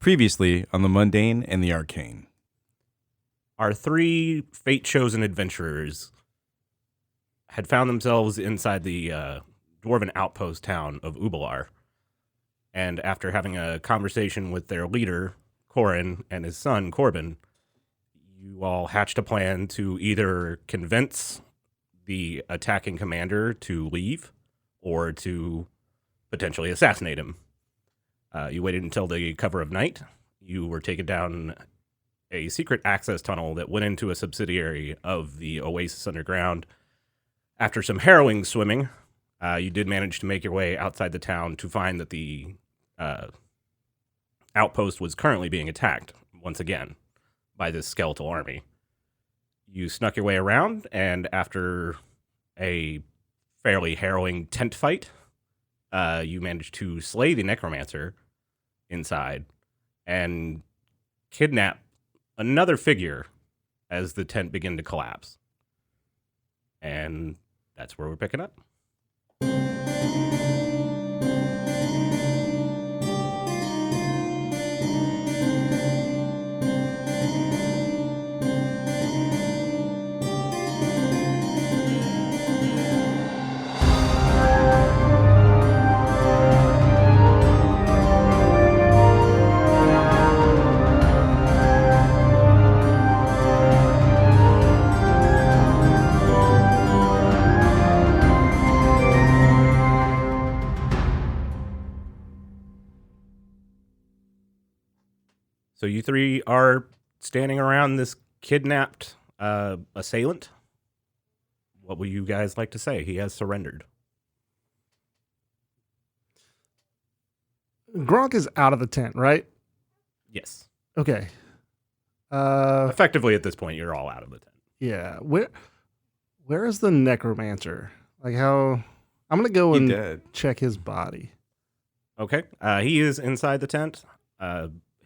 Previously on the mundane and the arcane. Our three fate-chosen adventurers had found themselves inside the dwarven outpost town of Oobalar. And after having a conversation with their leader, Corin, and his son, Corbin, you all hatched a plan to either convince the attacking commander to leave or to potentially assassinate him. You waited until the cover of night. You were taken down a secret access tunnel that went into a subsidiary of the Oasis Underground. After some harrowing swimming, you did manage to make your way outside the town to find that the outpost was currently being attacked, once again, by this skeletal army. You snuck your way around, and after a fairly harrowing tent fight, you managed to slay the necromancer inside and kidnap another figure as the tent began to collapse. And that's where we're picking up. So you three are standing around this kidnapped assailant. What would you guys like to say? He has surrendered. Gronk is out of the tent, right? Yes. Okay. Effectively, at this point, you're all out of the tent. Yeah. Where is the necromancer? Like how? I'm gonna go and check his body. Okay. He is inside the tent.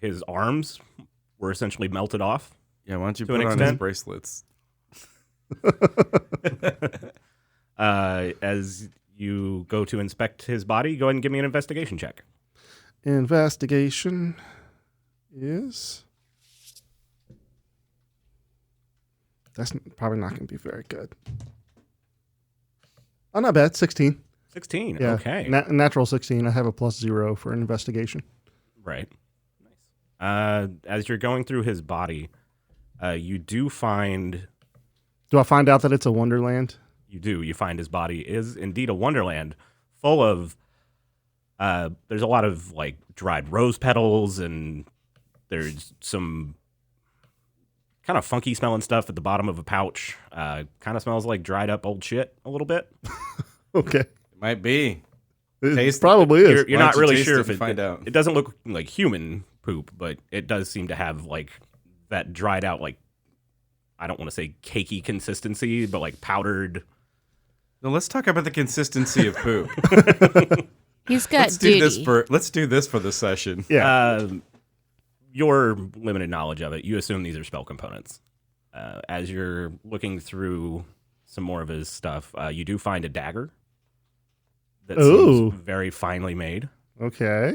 His arms were essentially melted off. Yeah, why don't you put on his bracelets? As you go to inspect his body, go ahead and give me an investigation check. Investigation is... That's probably not going to be very good. Oh, not bad. 16. 16, yeah. Okay. Natural 16. I have a +0 for an investigation. Right. Nice. As you're going through his body, you do find... Do I find out that it's a wonderland? You do. You find his body is indeed a wonderland full of... there's a lot of like dried rose petals, and there's some kind of funky smelling stuff at the bottom of a pouch. Kind of smells like dried up old shit a little bit. Okay. It might be. It probably is. You're not really sure if it doesn't look like human poop, but it does seem to have like that dried out, like, I don't want to say cakey consistency, but like powdered. No, let's talk about the consistency of poop. He's got let's do this for the session. Yeah. Your limited knowledge of it, you assume these are spell components. As you're looking through some more of his stuff, you do find a dagger that seems very finely made. Okay.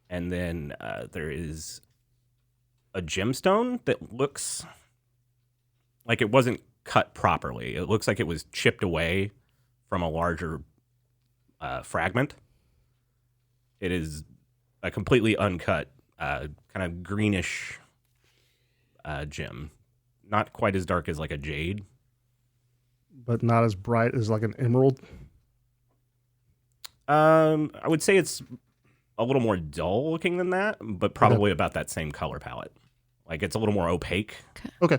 And then there is a gemstone that looks like it wasn't cut properly. It looks like it was chipped away from a larger fragment. It is a completely uncut, kind of greenish gem. Not quite as dark as like a jade. But not as bright as like an emerald? I would say it's a little more dull looking than that, but probably about that same color palette. Like it's a little more opaque. Okay.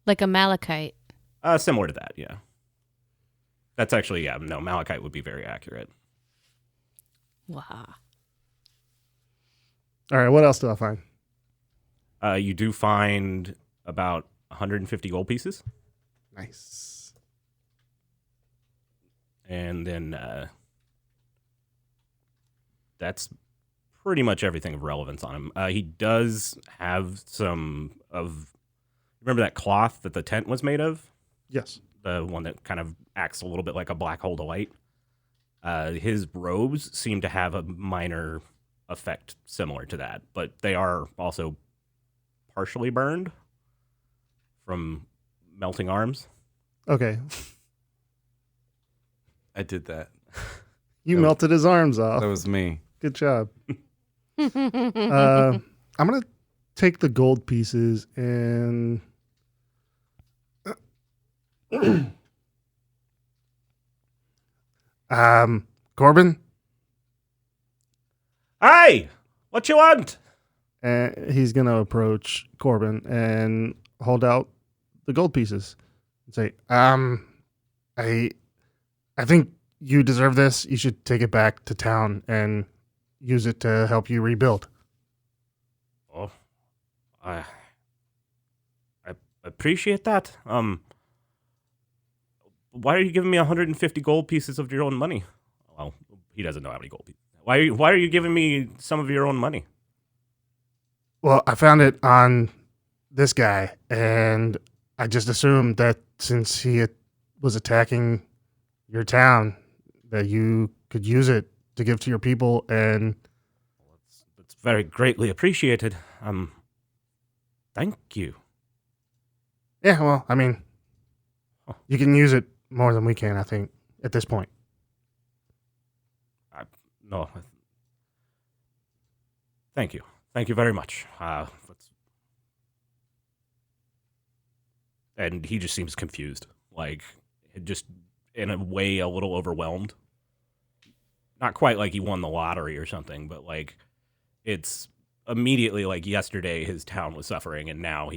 Like a malachite. Similar to that, yeah. That's actually, malachite would be very accurate. Wow. All right, what else do I find? You do find about 150 gold pieces. Nice. And then that's pretty much everything of relevance on him. He does have some of... Remember that cloth that the tent was made of? Yes. The one that kind of acts a little bit like a black hole of light. His robes seem to have a minor effect similar to that, but they are also partially burned from melting arms. Okay. I did that. You melted his arms off. That was me. Good job. I'm going to take the gold pieces and... Corbin? Hey! What you want? And he's going to approach Corbin and hold out the gold pieces and say, I think you deserve this. You should take it back to town and use it to help you rebuild. Oh, I appreciate that. Why are you giving me 150 gold pieces of your own money? Well, he doesn't know how many gold pieces. Why are you giving me some of your own money? Well, I found it on this guy, and I just assumed that since he was attacking your town, that you could use it to give to your people, and... That's very greatly appreciated. Thank you. Yeah, well, I mean, you can use it more than we can, I think, at this point. No. Thank you. Thank you very much. And he just seems confused, like just in a way a little overwhelmed. Not quite like he won the lottery or something, but like it's immediately like yesterday his town was suffering, and now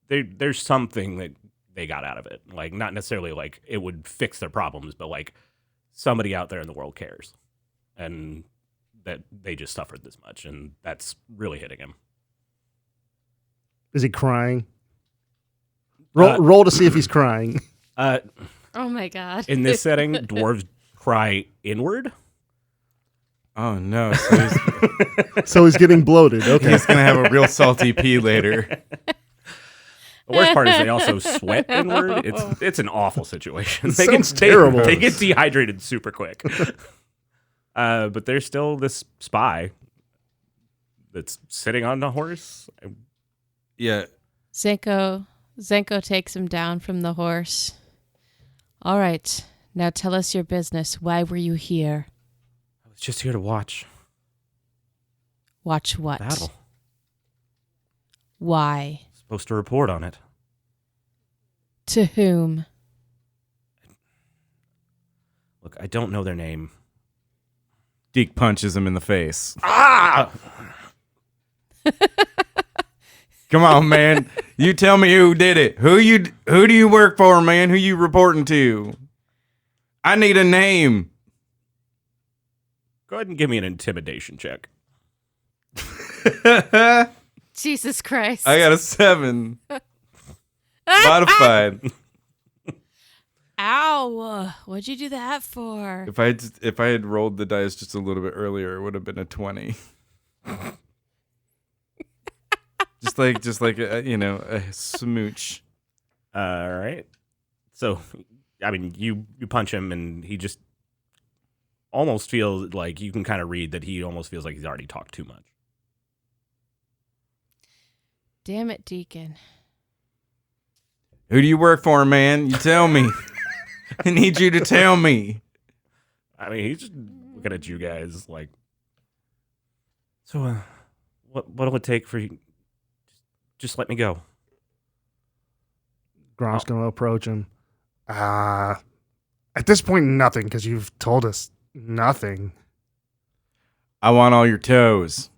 there's something that they got out of it. Like not necessarily like it would fix their problems, but like somebody out there in the world cares, and that they just suffered this much, and that's really hitting him. Is he crying? Roll to see if he's crying. Oh my god! In this setting, dwarves cry inward. Oh no! So he's getting bloated. Okay, he's gonna have a real salty pee later. The worst part is they also sweat inward. It's an awful situation. They Sounds terrible. They get dehydrated super quick. But there's still this spy that's sitting on a horse. Yeah. Zenko takes him down from the horse. All right, now tell us your business. Why were you here? I was just here to watch. Watch what? Battle. Why? Supposed to report on it. To whom? Look, I don't know their name. Deke punches him in the face. Ah! Come on, man. You tell me who did it. Who do you work for, man? Who you reporting to? I need a name. Go ahead and give me an intimidation check. Jesus Christ. I got a 7. Modified. Ow. What'd you do that for? If I had rolled the dice just a little bit earlier, it would have been a 20. just like a smooch. All right. So, I mean, you punch him, and he just almost feels like you can kind of read that he almost feels like he's already talked too much. Damn it, Deacon. Who do you work for, man? You tell me. I need you to tell me. I mean, he's just looking at you guys like, so, what'll it take for you? Just let me go. Gronk's going to approach him. At this point, nothing, because you've told us nothing. I want all your toes.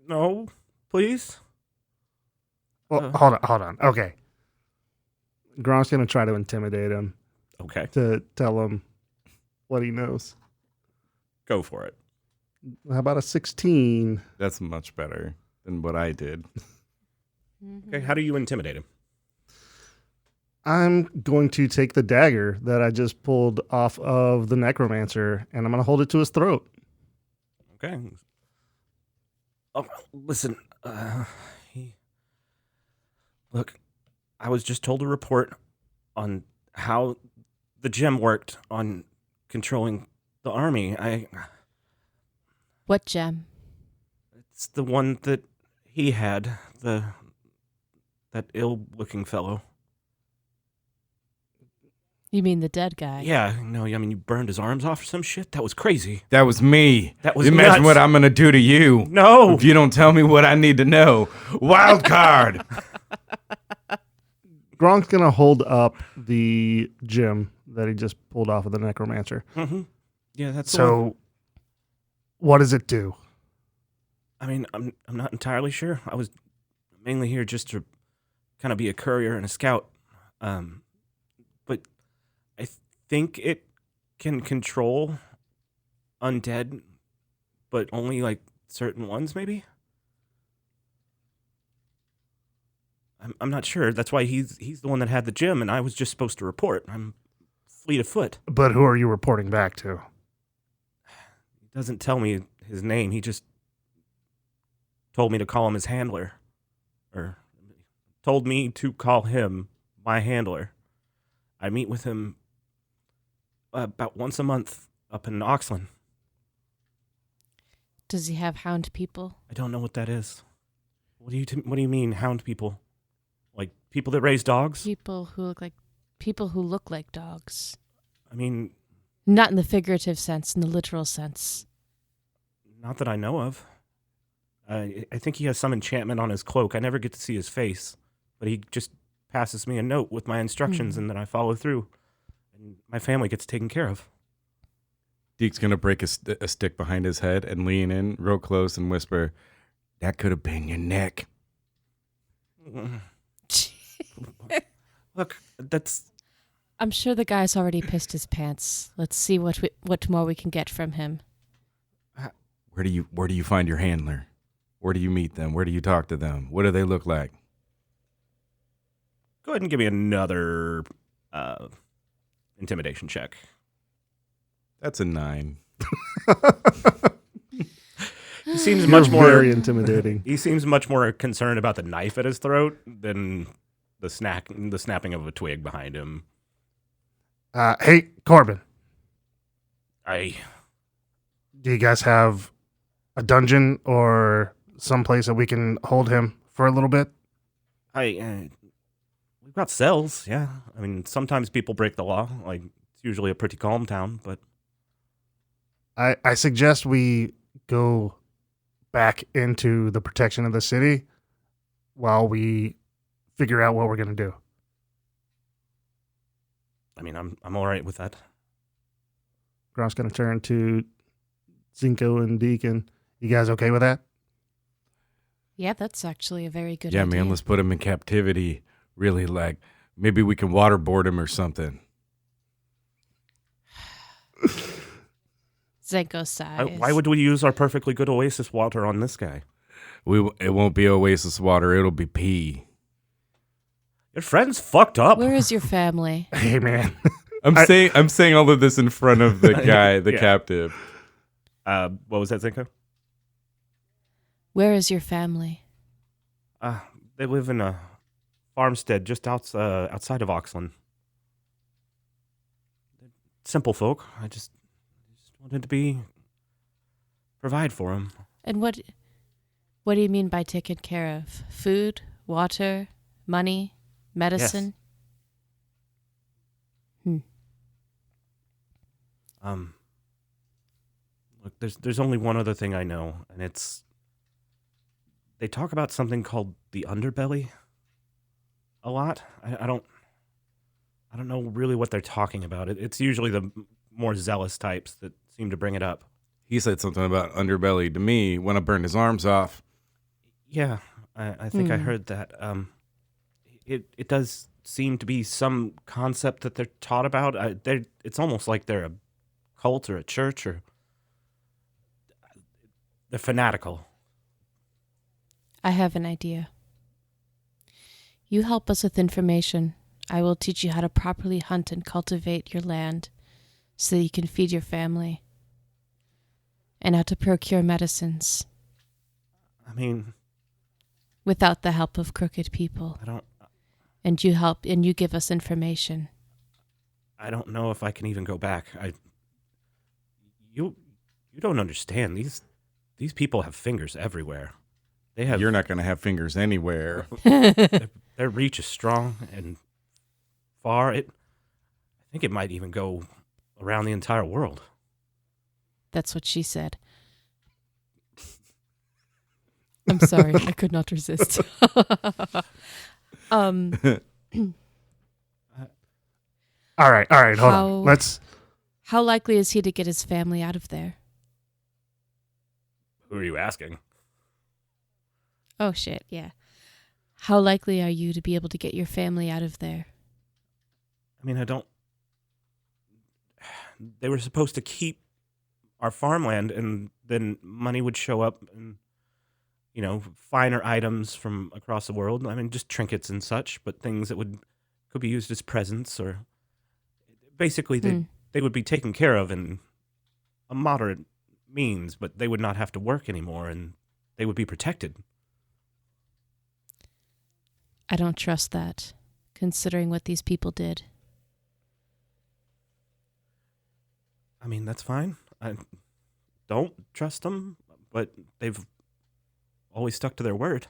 No, please. Well, hold on. Okay. Gronk's going to try to intimidate him. Okay. To tell him what he knows. Go for it. How about a 16? That's much better than what I did. Okay, how do you intimidate him? I'm going to take the dagger that I just pulled off of the necromancer, and I'm going to hold it to his throat. Okay. Oh, listen. Look, I was just told to report on how the gem worked on controlling the army. What gem? It's the one that he had, that ill-looking fellow. You mean the dead guy? Yeah, no, I mean, you burned his arms off or some shit? That was crazy. That was me. That was Imagine nuts. what I'm going to do to you. No! If you don't tell me what I need to know. Wildcard. Gronk's gonna hold up the gem that he just pulled off of the necromancer. Mm-hmm. Yeah, that's the one. So, what does it do? I mean, I'm not entirely sure. I was mainly here just to kind of be a courier and a scout. But I think it can control undead, but only like certain ones, maybe. I'm not sure. That's why he's the one that had the gem, and I was just supposed to report. I'm fleet of foot. But who are you reporting back to? He doesn't tell me his name. He just told me to call him his handler, or told me to call him my handler. I meet with him about once a month up in Oxland. Does he have hound people? I don't know what that is. What do you mean, hound people? Like people that raise dogs? People who look like dogs. I mean, Not in the figurative sense, in the literal sense. not that I know of. I think he has some enchantment on his cloak. I never get to see his face, but he just passes me a note with my instructions, and then I follow through, and my family gets taken care of. Deke's going to break a stick behind his head and lean in real close and whisper, "That could have been your neck." Look, that's... I'm sure the guy's already pissed his pants. Let's see what more we can get from him. Where do you find your handler? Where do you meet them? Where do you talk to them? What do they look like? Go ahead and give me another intimidation check. That's a 9. He seems You're much more very intimidating. He seems much more concerned about the knife at his throat than the snapping of a twig behind him. Hey, Corbin, I do you guys have a dungeon or someplace that we can hold him for a little bit? we've got cells, yeah. I mean, sometimes people break the law. Like, it's usually a pretty calm town, but I suggest we go back into the protection of the city while we figure out what we're going to do. I mean, I'm all right with that. Gronk's going to turn to Zenko and Deacon. You guys okay with that? Yeah, that's actually a very good Yeah, idea. man, let's put him in captivity. Really, like, maybe we can waterboard him or something. Zenko sighs. Why would we use our perfectly good oasis water on this guy? It won't be oasis water. It'll be pee. Your friend's fucked up. Where is your family? Hey, man. I'm saying all of this in front of the guy, the Yeah. captive. What was that, Zenko? Where is your family? They live in a farmstead just outside of Oxland. Simple folk. I just wanted to provide for them. And what do you mean by taken care of? Food, water, money, medicine? Look, there's only one other thing I know, and it's they talk about something called the underbelly a lot. I don't know really what they're talking about. It's usually the more zealous types that seem to bring it up. He said something about underbelly to me when I burned his arms off. Yeah, I think I heard that. It does seem to be some concept that they're taught about. It's almost like they're a cult or a church, or they're fanatical. I have an idea. You help us with information. I will teach you how to properly hunt and cultivate your land so that you can feed your family. And how to procure medicines I mean, without the help of crooked people. And you give us information. I don't know if I can even go back. You don't understand. These These people have fingers everywhere. They have. You're not going to have fingers anywhere. Their reach is strong and far. I think it might even go around the entire world. That's what she said. I'm sorry, I could not resist. All right, hold on. Let's. How likely is he to get his family out of there? Who are you asking? Oh shit, yeah. How likely are you to be able to get your family out of there? I mean, they were supposed to keep our farmland, and then money would show up and, finer items from across the world. I mean, just trinkets and such, but things that could be used as presents, or basically they would be taken care of in a moderate means, but they would not have to work anymore, and they would be protected. I don't trust that, considering what these people did. I mean, that's fine. I don't trust them, but they've always stuck to their word.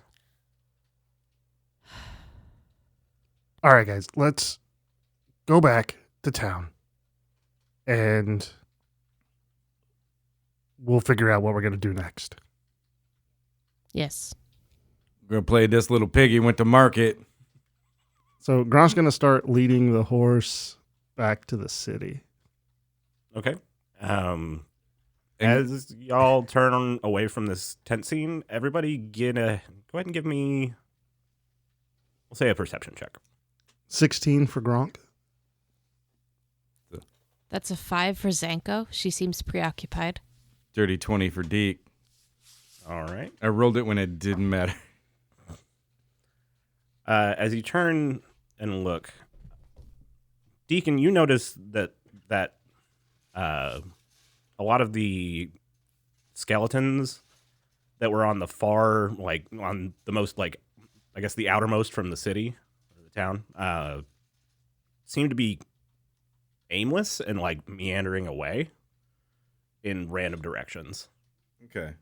All right, guys, let's go back to town, and we'll figure out what we're going to do next. Yes. We're going to play this little piggy went to market. So Gronk's going to start leading the horse back to the city. Okay. As y'all turn away from this tent scene, everybody go ahead and give me, we'll say, a perception check. 16 for Gronk. That's a 5 for Zenko. She seems preoccupied. Dirty 20 for Deke. All right. I rolled it when it didn't matter. As you turn and look, Deacon, you notice that a lot of the skeletons that were on the far, on the most, I guess the outermost from the city, or the town, seem to be aimless and, meandering away in random directions. Okay.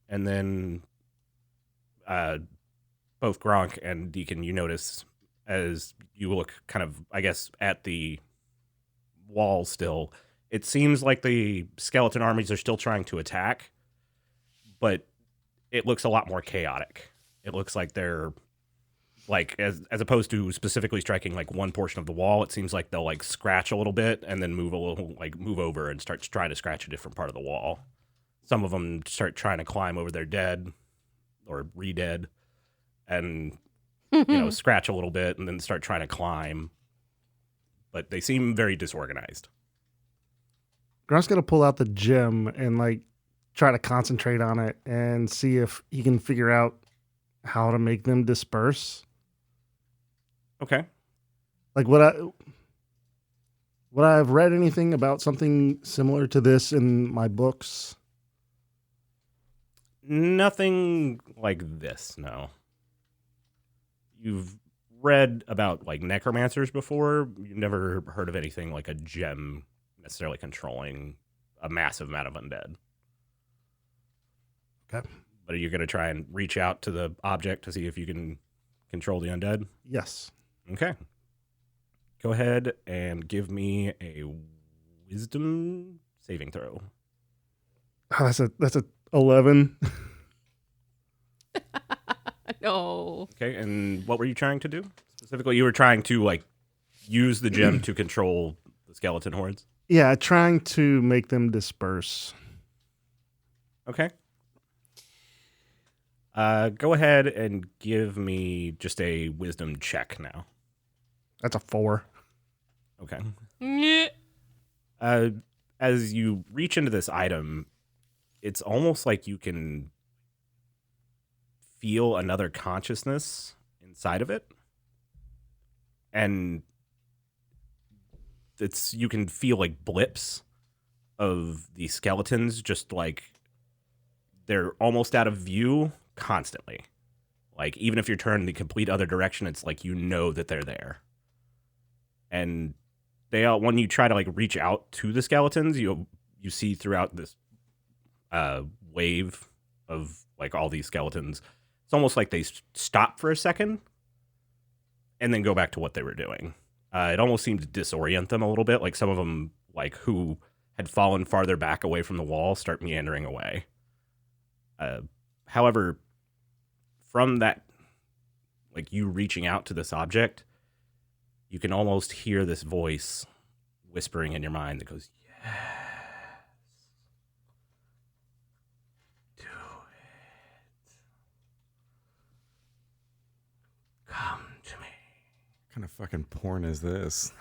And then both Gronk and Deacon, you notice as you look kind of, I guess, at the wall still, it seems like the skeleton armies are still trying to attack, but it looks a lot more chaotic. It looks like they're, as opposed to specifically striking one portion of the wall, it seems like they'll scratch a little bit and then move over and start trying to scratch a different part of the wall. Some of them start trying to climb over their dead or re-dead and, scratch a little bit and then start trying to climb. But they seem very disorganized. Gronk's going to pull out the gem and try to concentrate on it and see if he can figure out how to make them disperse. Okay. Would I have read anything about something similar to this in my books? Nothing like this, no. You've read about necromancers before. You've never heard of anything like a gem necessarily controlling a massive amount of undead. Okay. But are you going to try and reach out to the object to see if you can control the undead? Yes. Okay. Go ahead and give me a wisdom saving throw. Oh, that's a 11. No. Okay, and what were you trying to do? Specifically, you were trying to use the gem to control the skeleton hordes? Yeah, trying to make them disperse. Okay. Go ahead and give me just a wisdom check now. That's a 4. Okay. As you reach into this item, it's almost like you can feel another consciousness inside of it. And you can feel blips of the skeletons, just they're almost out of view constantly. Even if you're turned the complete other direction, it's that they're there. And when you try to reach out to the skeletons, you see throughout this wave of like all these skeletons. It's almost like they stop for a second and then go back to what they were doing. It almost seemed to disorient them a little bit. Like some of them, like who had fallen farther back away from the wall, start meandering away. However, from that, like you reaching out to this object, you can almost hear this voice whispering in your mind that goes, "Yes, do it. Come to me." What kind of fucking porn is this?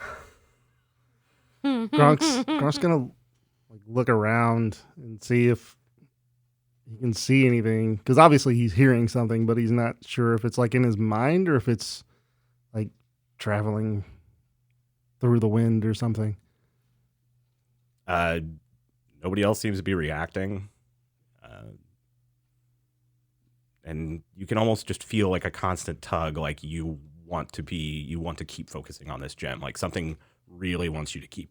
Gronk's gonna like look around and see if he can see anything, because obviously he's hearing something, but he's not sure if it's like in his mind or if it's like traveling through the wind or something. Nobody else seems to be reacting. And you can almost just feel like a constant tug, like you want to keep focusing on this gem. Like something really wants you to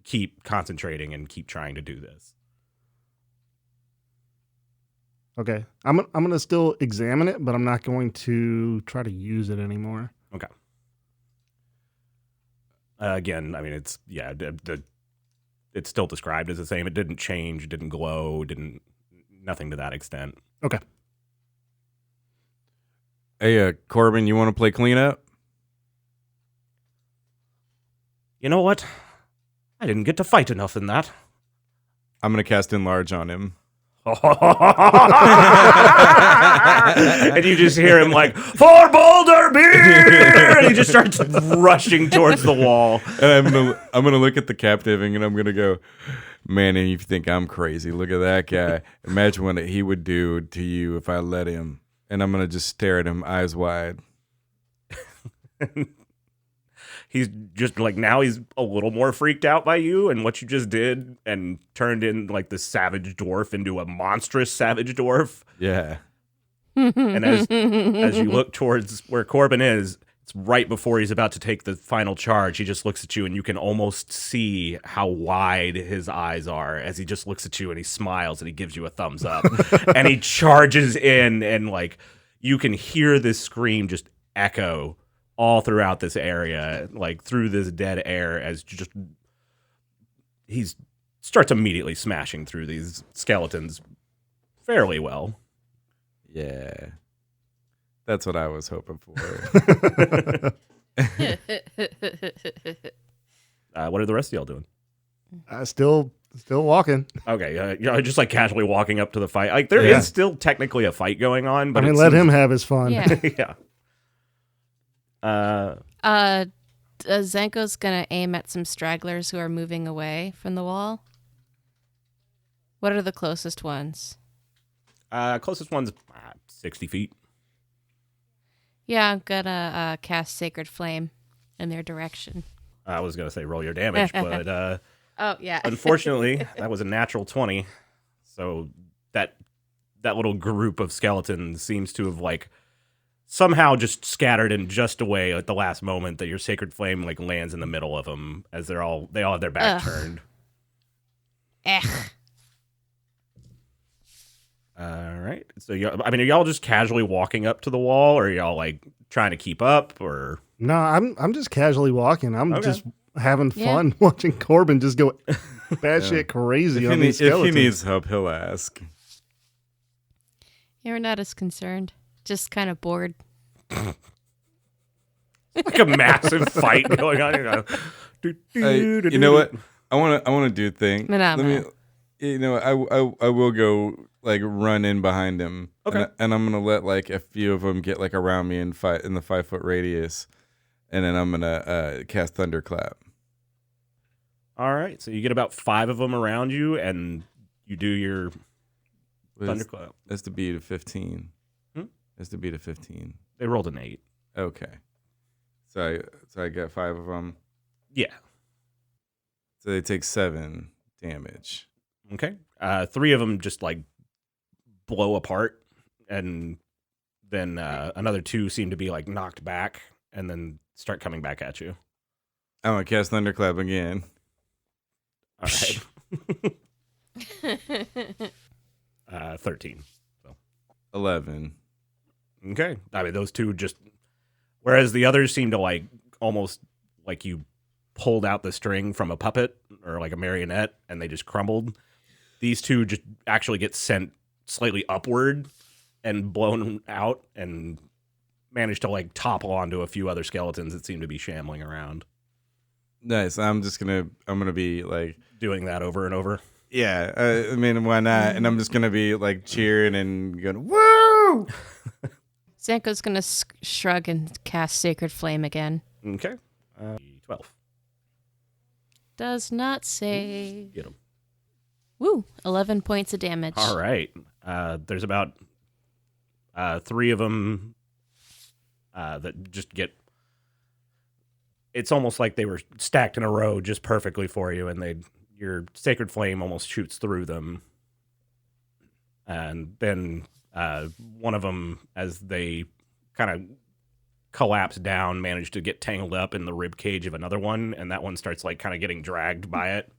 keep concentrating and keep trying to do this. Okay, I'm gonna still examine it, but I'm not going to try to use it anymore. Okay. Again, I mean, it's it's still described as the same. It didn't change, it didn't glow, nothing to that extent. Okay. Hey, Corbin, you want to play cleanup? You know what? I didn't get to fight enough in that. I'm gonna cast Enlarge on him. And you just hear him like, "For Boulder Beer!" And he just starts rushing towards the wall. And I'm gonna look at the captive and I'm gonna go, man, and you think I'm crazy. Look at that guy. Imagine what he would do to you if I let him. And I'm gonna just stare at him eyes wide. He's just like, now he's a little more freaked out by you and what you just did, and turned in like the savage dwarf into a monstrous savage dwarf. Yeah. And as you look towards where Corbin is, it's right before he's about to take the final charge. He just looks at you, and you can almost see how wide his eyes are as he just looks at you, and he smiles and he gives you a thumbs up. And he charges in, and like you can hear this scream just echo all throughout this area, like through this dead air, as just he starts immediately smashing through these skeletons fairly well. Yeah. That's what I was hoping for. What are the rest of y'all doing? Still walking. Okay, you're just like casually walking up to the fight. Like there is still technically a fight going on, but I mean, let him have his fun. Yeah. yeah. Zenko's gonna aim at some stragglers who are moving away from the wall. What are the closest ones? Closest one's 60 feet. Yeah, I'm gonna cast Sacred Flame in their direction. I was gonna say roll your damage, but oh yeah. unfortunately, that was a natural 20. So that little group of skeletons seems to have like somehow just scattered in just a way at the last moment that your Sacred Flame like lands in the middle of them as they all have their back turned. All right. So are y'all just casually walking up to the wall, or are y'all like trying to keep up, or? No, I'm just casually walking. I'm just having fun watching Corbin just go batshit crazy on these skeletons. If he needs help, he'll ask. You're not as concerned. Just kind of bored. Like a massive fight going on. You know what? I want to do a thing. Let me. I will go like run in behind him. Okay. And I'm gonna let like a few of them get like around me and fight in the 5-foot radius, and then I'm gonna cast Thunderclap. All right. So you get about 5 of them around you, and you do your Thunderclap. That's to beat a 15. That's to beat a 15. They rolled an 8. Okay. So I got 5 of them. Yeah. So they take 7 damage. Okay. 3 of them just like blow apart, and then another 2 seem to be like knocked back and then start coming back at you. I'm gonna cast Thunderclap again. All right. 13. 11. Okay. I mean, those two just, whereas the others seem to like almost like you pulled out the string from a puppet or like a marionette and they just crumbled. These two just actually get sent slightly upward and blown out and manage to like topple onto a few other skeletons that seem to be shambling around. Nice. I'm gonna be like Doing that over and over. yeah. I mean, why not? And I'm just gonna be like cheering and going woo. Zenko's gonna shrug and cast Sacred Flame again. Okay. 12. Does not save. Get him. Woo! 11 points of damage. All right. There's about 3 of them that just get. It's almost like they were stacked in a row just perfectly for you, and your Sacred Flame almost shoots through them. And then one of them, as they kind of collapse down, managed to get tangled up in the rib cage of another one, and that one starts like kind of getting dragged by it,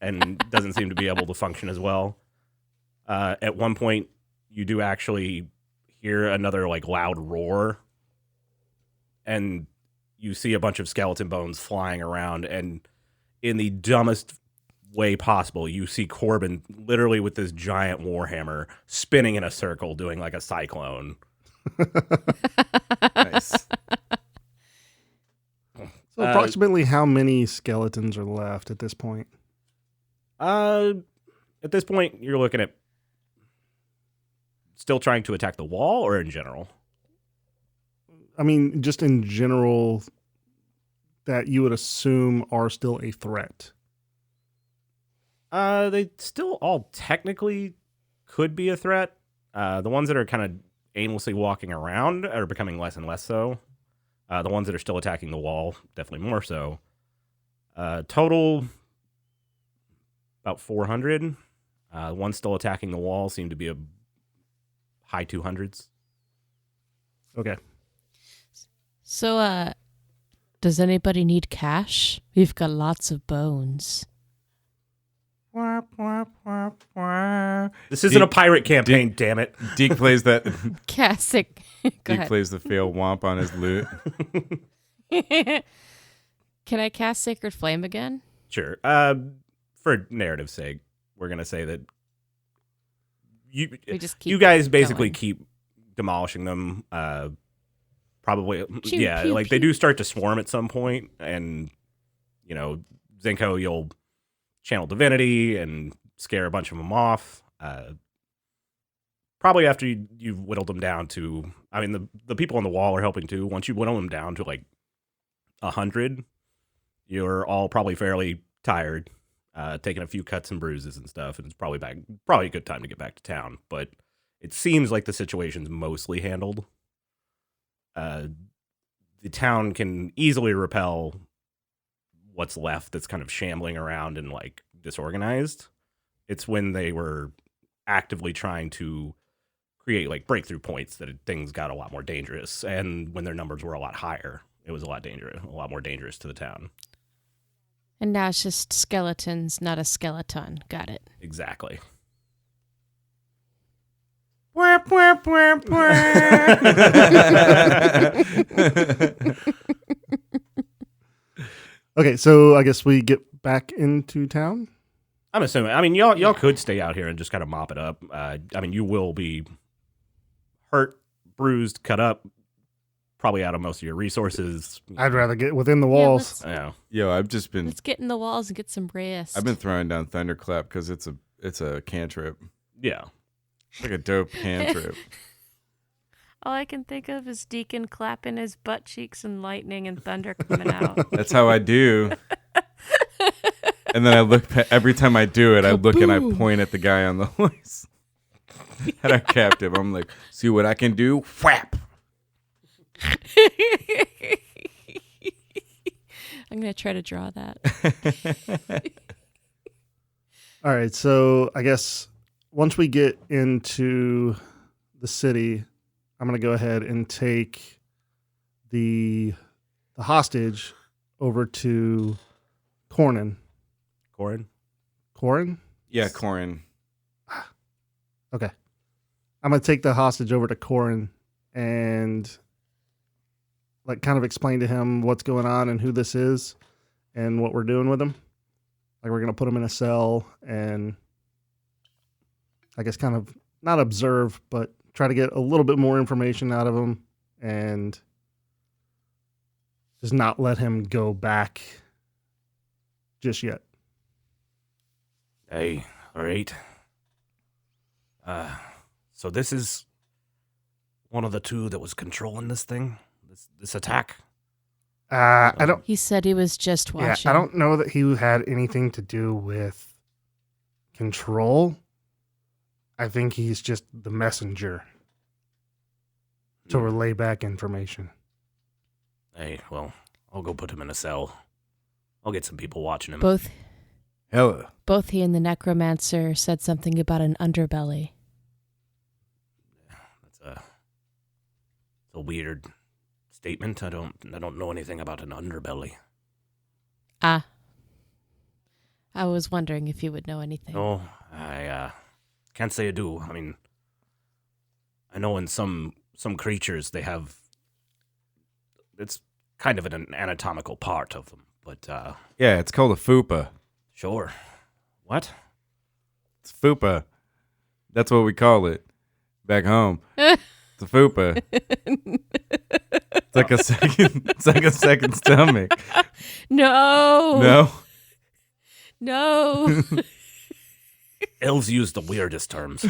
and doesn't seem to be able to function as well. At one point, you do actually hear another like loud roar, and you see a bunch of skeleton bones flying around, and in the dumbest way possible, you see Corbin literally with this giant warhammer spinning in a circle, doing like a cyclone. Nice. So approximately how many skeletons are left at this point? At this point, you're looking at still trying to attack the wall, or in general? I mean, just in general, that you would assume are still a threat. They still all technically could be a threat. The ones that are kind of aimlessly walking around are becoming less and less so. The ones that are still attacking the wall, definitely more so. Total, about 400. The ones still attacking the wall seem to be a high 200s. Okay. So, does anybody need cash? We've got lots of bones. This isn't a pirate campaign, damn it. Deke plays that. Classic. Go Deke ahead. plays the fail womp on his lute. Can I cast Sacred Flame again? Sure. For narrative's sake, we're going to say that We just keep you guys basically going. keep demolishing them. Probably, Pew, yeah, pew, like they pew. do start to swarm at some point, and, you know, Zenko, you'll channel divinity and scare a bunch of them off. Probably after you've whittled them down to, I mean, the people on the wall are helping too. Once you whittle them down to like 100, you're all probably fairly tired, taking a few cuts and bruises and stuff, and it's probably a good time to get back to town. But it seems like the situation's mostly handled. The town can easily repel what's left that's kind of shambling around and like disorganized. It's when they were actively trying to create like breakthrough points that things got a lot more dangerous, and when their numbers were a lot higher, it was a lot more dangerous to the town. And now it's just skeletons, not a skeleton. Got it. Exactly. Okay, so I guess we get back into town. I'm assuming. I mean, y'all could stay out here and just kind of mop it up. I mean, you will be hurt, bruised, cut up, probably out of most of your resources. I'd rather get within the walls. Yeah. Yo, I've just been. Let's get in the walls and get some rest. I've been throwing down Thunderclap because it's a cantrip. Yeah. It's like a dope cantrip. All I can think of is Deacon clapping his butt cheeks and lightning and thunder coming out. That's how I do. And then I look every time I do it, I look and I point at the guy on the horse, at our captive. I'm like, see what I can do? Whap! I'm going to try to draw that. All right, so I guess once we get into the city, I'm going to go ahead and take the hostage over to Cornyn. Corin? Corin? Yeah, Corin. Okay. I'm going to take the hostage over to Corin and like kind of explain to him what's going on and who this is and what we're doing with him. Like we're going to put him in a cell and I guess kind of not observe, but try to get a little bit more information out of him and just not let him go back just yet. Hey, all right. So this is one of the two that was controlling this thing, this attack. I don't. He said he was just watching. Yeah, I don't know that he had anything to do with control. I think he's just the messenger to relay back information. Hey, well, I'll go put him in a cell. I'll get some people watching him. Both Hello. he and the necromancer said something about an underbelly. That's a weird statement. I don't know anything about an underbelly. I was wondering if you would know anything. No, I can't say I do. I mean, I know in some creatures they have. It's kind of an anatomical part of them, but Yeah, it's called a fupa. sure. What? It's fupa. That's what we call it back home. It's a fupa. It's like a second. It's like a second stomach. No. No. Elves use the weirdest terms.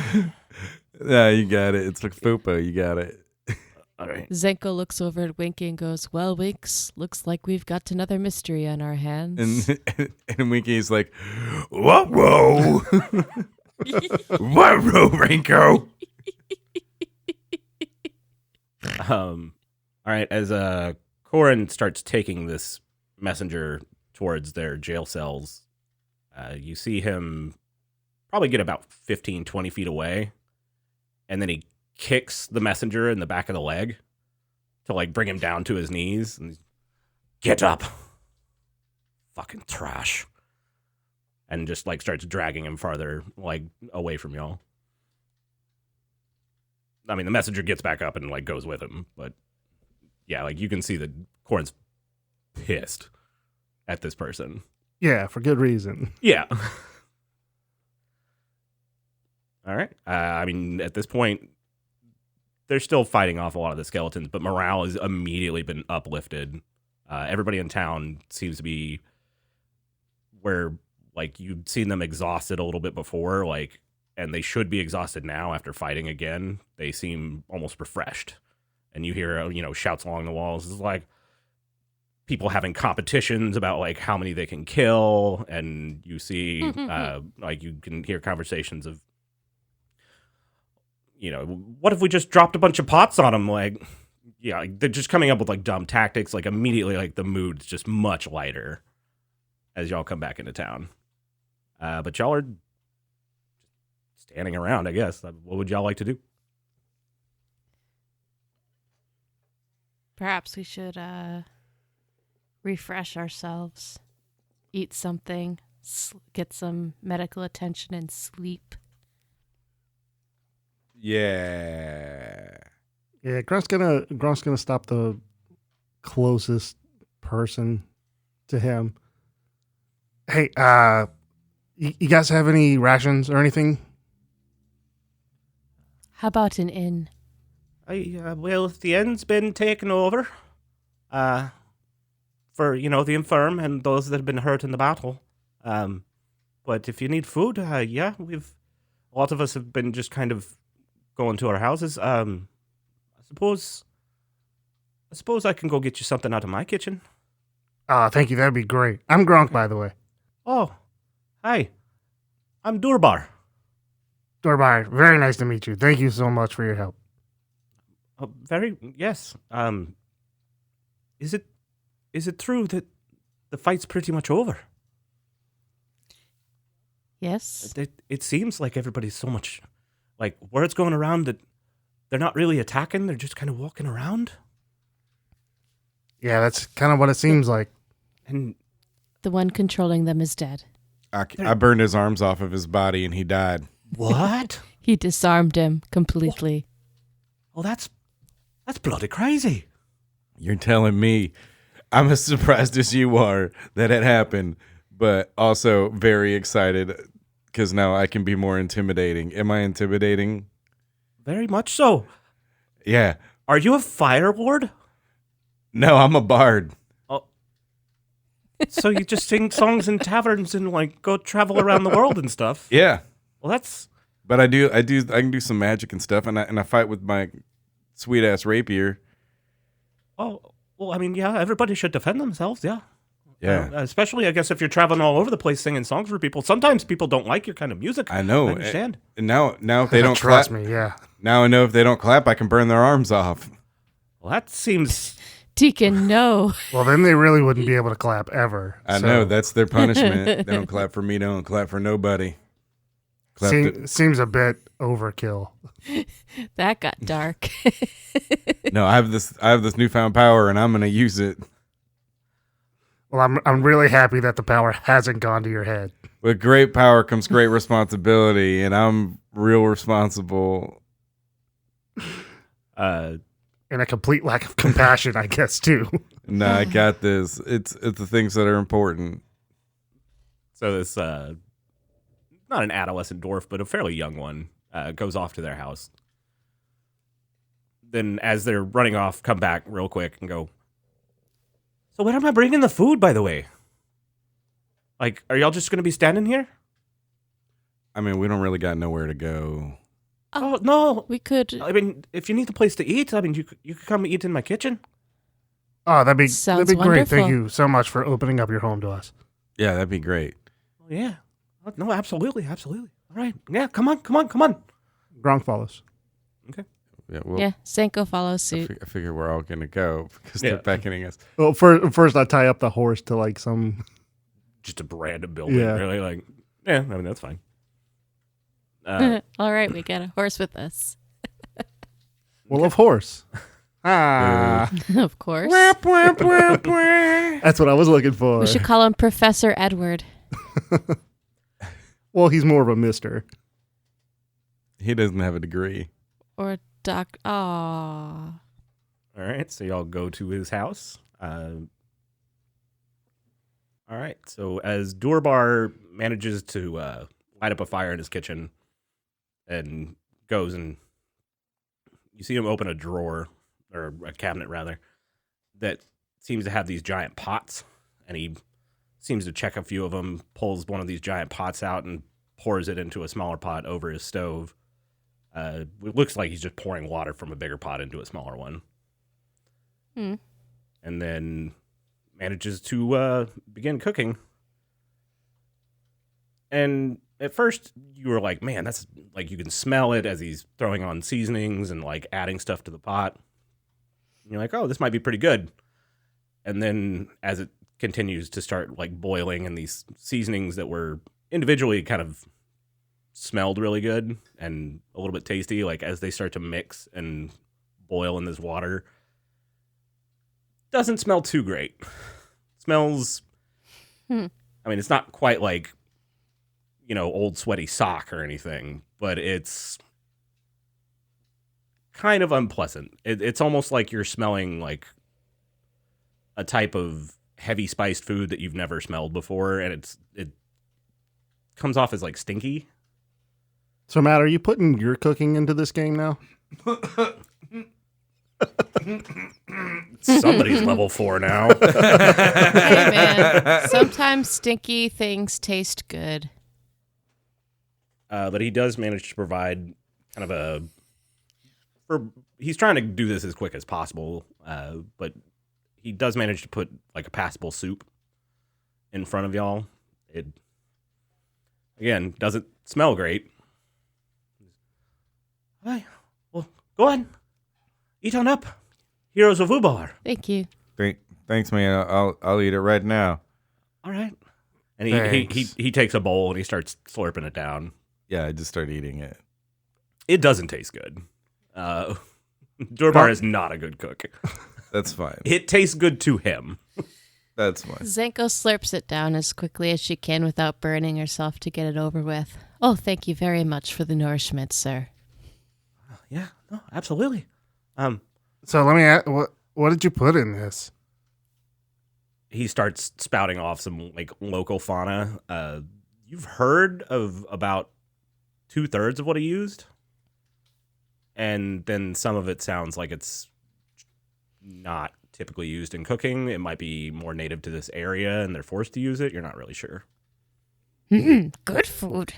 Yeah, you got it. It's like fupa. You got it. All right. Zenko looks over at Winky and goes, "Well, Winks, looks like we've got another mystery on our hands." And Winky's like, whoa, whoa. Whoa, Rinko. All right. As Corin starts taking this messenger towards their jail cells, you see him probably get about 15, 20 feet away, and then he kicks the messenger in the back of the leg to like bring him down to his knees. And get up, fucking trash, and just like starts dragging him farther like away from y'all. I mean, the messenger gets back up and like goes with him, but yeah, like you can see that Corin's pissed at this person. Yeah, for good reason. Yeah. All right. I mean, at this point, they're still fighting off a lot of the skeletons, but morale has immediately been uplifted. Everybody in town seems to be where, like, you'd seen them exhausted a little bit before, like, and they should be exhausted now after fighting again. They seem almost refreshed. And you hear, shouts along the walls. It's like people having competitions about, like, how many they can kill. And you see, like, you can hear conversations of, what if we just dropped a bunch of pots on them? Like, yeah, like, they're just coming up with like dumb tactics. Like immediately, like the mood's just much lighter as y'all come back into town. But y'all are standing around, I guess. What would y'all like to do? Perhaps we should refresh ourselves, eat something, get some medical attention, and sleep. Yeah. Yeah, Grunk's gonna stop the closest person to him. Hey, you guys have any rations or anything? How about an inn? Well, the inn's been taken over for, the infirm and those that have been hurt in the battle. But if you need food, yeah, a lot of us have been just kind of going to our houses. I suppose I can go get you something out of my kitchen. Thank you. That'd be great. I'm Gronk, by the way. Oh, hi. I'm Durbar. Durbar, very nice to meet you. Thank you so much for your help. Yes. Is it true that the fight's pretty much over? Yes. It seems like everybody's so much, like, word's going around that they're not really attacking, they're just kind of walking around. Yeah, that's kind of what it seems like. And The one controlling them is dead. I burned his arms off of his body and he died. what? He disarmed him completely. Well, that's bloody crazy. You're telling me I'm as surprised as you are that it happened, but also very excited because now I can be more intimidating. Am I intimidating? Very much so. Yeah. Are you a fire lord? No, I'm a bard. So you just sing songs in taverns and like go travel around the world and stuff? Yeah. Well, that's. But I can do some magic and stuff, and I fight with my sweet ass rapier. Oh, well, I mean, yeah, everybody should defend themselves, yeah. Yeah. Especially, I guess, if you're traveling all over the place singing songs for people. Sometimes people don't like your kind of music. I know. I understand. And now if they don't Trust clap, me, yeah. now I know if they don't clap, I can burn their arms off. Well, that seems. Deacon, no. Well, then they really wouldn't be able to clap ever. I know, that's their punishment. They don't clap for me, they don't clap for nobody. Seems a bit overkill. That got dark. No, I have this newfound power, and I'm going to use it. Well, I'm really happy that the power hasn't gone to your head. With great power comes great responsibility, and I'm real responsible. And a complete lack of compassion, I guess, too. No, I got this. It's the things that are important. So this, not an adolescent dwarf, but a fairly young one, goes off to their house. Then as they're running off, come back real quick and go, so when am I bringing the food, by the way? Like, are y'all just going to be standing here? I mean, we don't really got nowhere to go. Oh, no. We could. I mean, if you need a place to eat, I mean, you could come eat in my kitchen. Oh, that'd Sounds be great. wonderful. Thank you so much for opening up your home to us. Yeah, that'd be great. Oh, yeah. No, absolutely. All right. Yeah, come on. Gronk follows. Okay. Yeah, well, Yeah, Zenko follows suit. I figure we're all going to go because they're beckoning us. Well, first I tie up the horse to like some. Just a random building, Yeah. really. Like, yeah, I mean, that's fine. All right, we got a horse with us. Well, of horse. Ah, Of course. that's what I was looking for. We should call him Professor Edward. Well, he's more of a mister. He doesn't have a degree. Or Doc. Aw. All right, so y'all go to his house. All right, so as Durbar manages to light up a fire in his kitchen and goes and you see him open a drawer, or a cabinet rather, that seems to have these giant pots, and he seems to check a few of them, pulls one of these giant pots out and pours it into a smaller pot over his stove. It looks like he's just pouring water from a bigger pot into a smaller one. And then manages to begin cooking. And at first you were like, man, that's like, you can smell it as he's throwing on seasonings and like adding stuff to the pot. And you're like, oh, this might be pretty good. And then as it continues to start like boiling, and these seasonings that were individually kind of smelled really good and a little bit tasty, like as they start to mix and boil in this water, doesn't smell too great. Smells, I mean, it's not quite like, you know, old sweaty sock or anything, but it's kind of unpleasant. It's almost like you're smelling like a type of heavy spiced food that you've never smelled before, and it comes off as like stinky. So, Matt, are you putting your cooking into this game now? Somebody's level 4 now. Hey, man. Sometimes stinky things taste good. But he does manage to provide kind of he's trying to do this as quick as possible, but he does manage to put like a passable soup in front of y'all. It, again, doesn't smell great. Hey, well, go on. Eat on up. Heroes of Oobalar. Thank you. Thanks, man. I'll eat it right now. All right. And he takes a bowl and he starts slurping it down. Yeah, I just start eating it. It doesn't taste good. Durbar is not a good cook. That's fine. It tastes good to him. That's fine. Zenko slurps it down as quickly as she can without burning herself to get it over with. Oh, thank you very much for the nourishment, sir. Yeah, no, absolutely. So let me ask, what did you put in this? He starts spouting off some like local fauna. You've heard of about 2/3 of what he used, and then some of it sounds like it's not typically used in cooking. It might be more native to this area, and they're forced to use it. You're not really sure. Good food.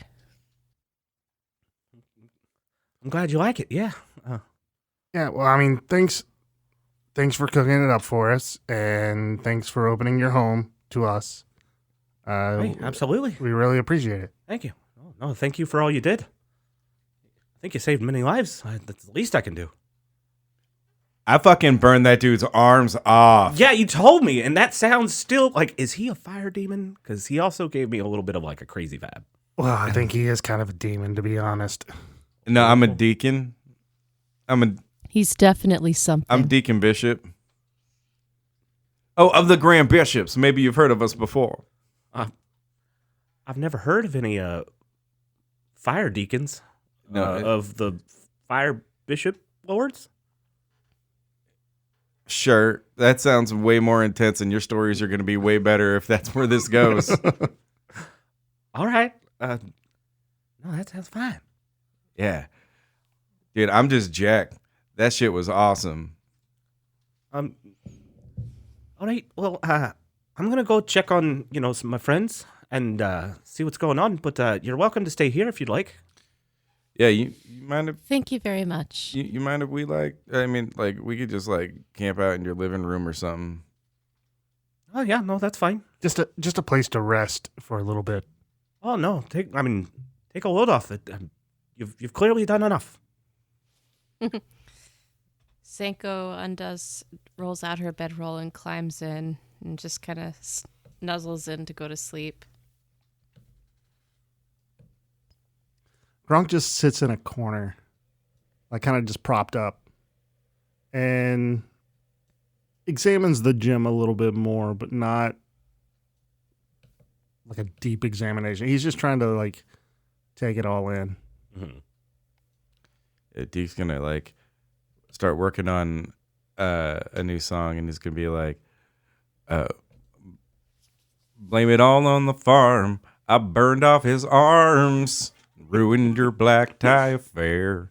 I'm glad you like it. Yeah. Yeah, well, I mean, thanks for cooking it up for us, and thanks for opening your home to us. Hey, absolutely. We really appreciate it. Thank you. Oh, no, thank you for all you did. I think you saved many lives. That's the least I can do. I fucking burned that dude's arms off. Yeah, you told me, and that sounds still like, is he a fire demon? Because he also gave me a little bit of like a crazy vibe. Well, I think he is kind of a demon, to be honest. No, I'm a deacon. He's definitely something. I'm Deacon Bishop. Oh, of the Grand Bishops. Maybe you've heard of us before. I've never heard of any fire deacons of the fire bishop lords. Sure, that sounds way more intense, and your stories are going to be way better if that's where this goes. All right. No, that sounds fine. Yeah. Dude, I'm just jacked. That shit was awesome. All right. Well, I'm gonna go check on some of my friends and see what's going on. But you're welcome to stay here if you'd like. Yeah, you mind if Thank you very much. you mind if we we could just camp out in your living room or something. Oh yeah, no, that's fine. Just a place to rest for a little bit. Oh no, take a load off it. You've clearly done enough. Zenko rolls out her bedroll and climbs in and just kind of nuzzles in to go to sleep. Gronk just sits in a corner, kind of just propped up, and examines the gym a little bit more, but not like a deep examination. He's just trying to take it all in. Mm-hmm. Deke's gonna start working on a new song, and he's gonna be like, "Blame it all on the farm. I burned off his arms, ruined your black tie affair."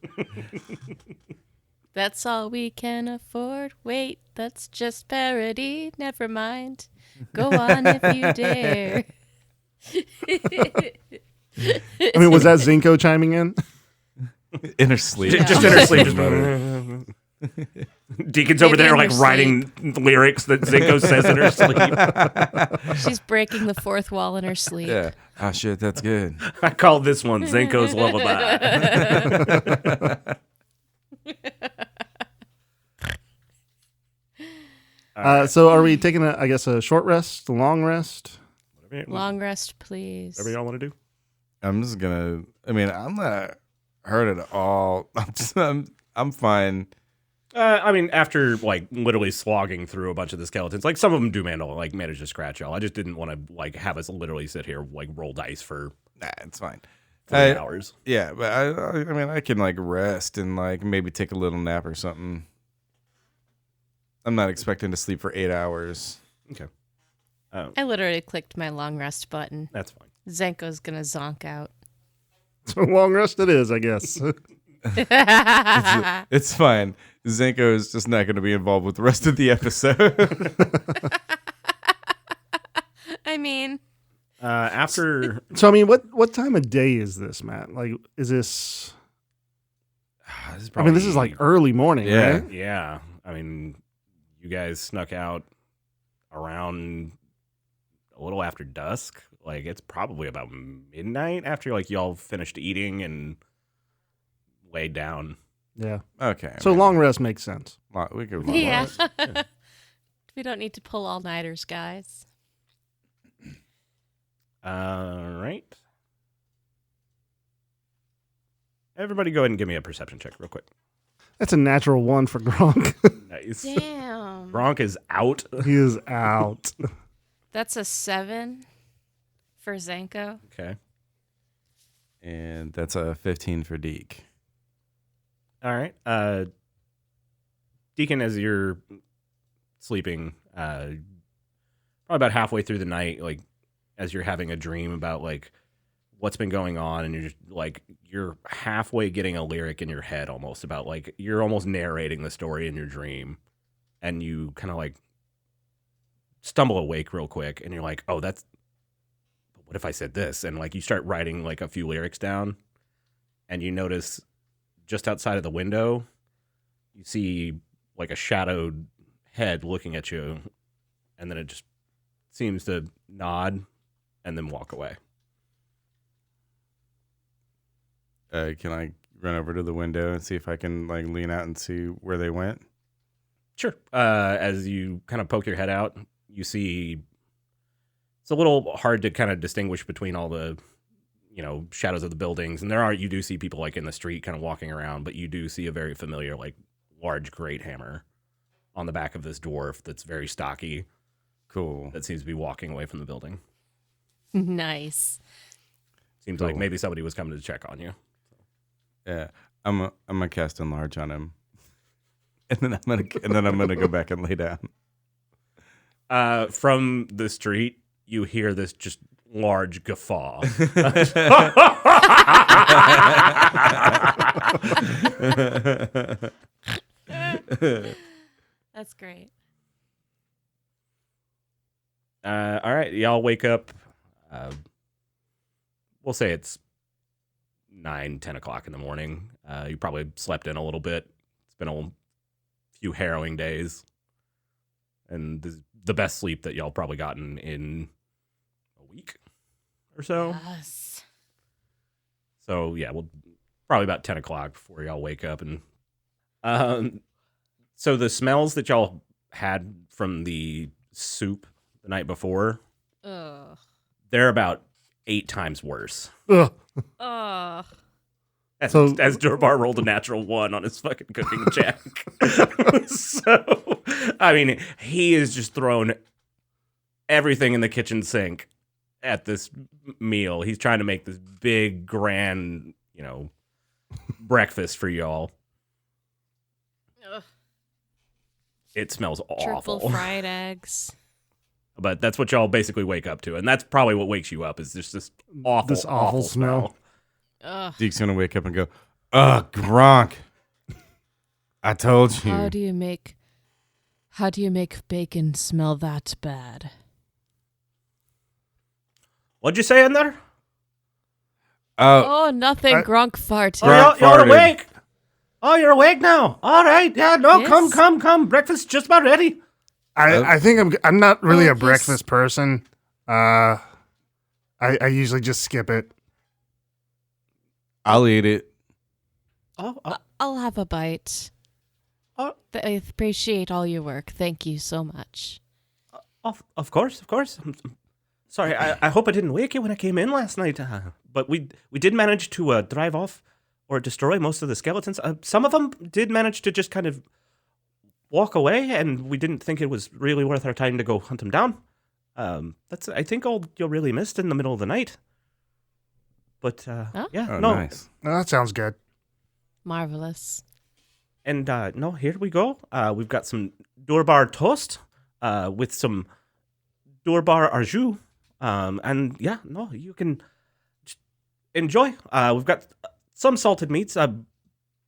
That's all we can afford. Wait, that's just parody. Never mind. Go on if you dare. I mean, was that Zenko chiming in? In her sleep. Yeah. Just in her sleep. Just Deacon's over there Maybe in her writing lyrics that Zenko says in her sleep. She's breaking the fourth wall in her sleep. Yeah. Oh shit, that's good. I call this one Zenko's lullaby. So are we taking a short rest, a long rest? Long rest, please. Whatever y'all want to do. I'm just gonna. I'm not hurt at all. I'm fine. After literally slogging through a bunch of the skeletons, some of them do manage to scratch y'all. I just didn't want to have us literally sit here roll dice for Nah, it's fine. 3 hours. Yeah, but I can rest and maybe take a little nap or something. I'm not expecting to sleep for 8 hours. Okay. I literally clicked my long rest button. That's fine. Zenko's gonna zonk out. So long rest it is, I guess. It's fine. Zenko is just not going to be involved with the rest of the episode. I mean, After So I mean, what time of day is this, Matt? Is this? This is early morning, Yeah. right? yeah, you guys snuck out around a little after dusk. It's probably about midnight after y'all finished eating and laid down. Yeah. Okay. So long rest makes sense. We could. yeah. We don't need to pull all-nighters, guys. All right. Everybody go ahead and give me a perception check real quick. That's a natural 1 for Gronk. Nice. Damn. Gronk is out. He is out. That's a 7 for Zenko. Okay. And that's a 15 for Deke. All right. Deacon, as you're sleeping, probably about halfway through the night, like as you're having a dream about like what's been going on, and you're just like you're halfway getting a lyric in your head almost about like you're almost narrating the story in your dream, and you kind of like stumble awake real quick, and you're like, oh, that's what if I said this? And like you start writing like a few lyrics down, and you notice just outside of the window, you see like a shadowed head looking at you, and then it just seems to nod and then walk away. Can I run over to the window and see if I can like lean out and see where they went? Sure. As you kind of poke your head out, you see it's a little hard to kind of distinguish between all the, shadows of the buildings. And you do see people like in the street kind of walking around, but you do see a very familiar, like large great hammer on the back of this dwarf that's very stocky. Cool. That seems to be walking away from the building. Nice. Seems like maybe somebody was coming to check on you. Yeah, I'm gonna cast enlarge on him, and then I'm gonna go back and lay down. From the street, you hear this just large guffaw. That's great. All right, y'all wake up. We'll say it's 9-10 o'clock in the morning. You probably slept in a little bit. It's been a few harrowing days, and this is the best sleep that y'all probably gotten in a week or so. Yes. So yeah, well, probably about 10 o'clock before y'all wake up. And so the smells that y'all had from the soup the night before, Ugh. they're about 8 times worse. Ugh. Ugh. As So- Durbar rolled a natural 1 on his fucking cooking check. So, I mean, he has just thrown everything in the kitchen sink at this meal. He's trying to make this big, grand, breakfast for y'all. Ugh. It smells Triple awful. fried eggs. But that's what y'all basically wake up to. And that's probably what wakes you up is just this awful smell. Ugh. Deke's gonna wake up and go, "Ugh, Gronk, I told you." How do you make bacon smell that bad? What'd you say in there? Oh, nothing. I- Gronk farted. Gronk You're farted. awake. Oh, you're awake now. All right. Yeah, no, Yes. come. Breakfast's just about ready. I think I'm not really Oh, a yes. breakfast person. I usually just skip it. I'll eat it. I'll have a bite. Oh. I appreciate all your work. Thank you so much. Of course. I'm sorry, I hope I didn't wake you when I came in last night. But we did manage to drive off or destroy most of the skeletons. Some of them did manage to just kind of walk away, and we didn't think it was really worth our time to go hunt them down. That's, I think, all you really missed in the middle of the night. But, yeah, Oh, no. nice. Oh, that sounds good. Marvelous. And, no, here we go. We've got some Durbar toast with some Durbar au jus. And, yeah, no, you can just enjoy. We've got some salted meats.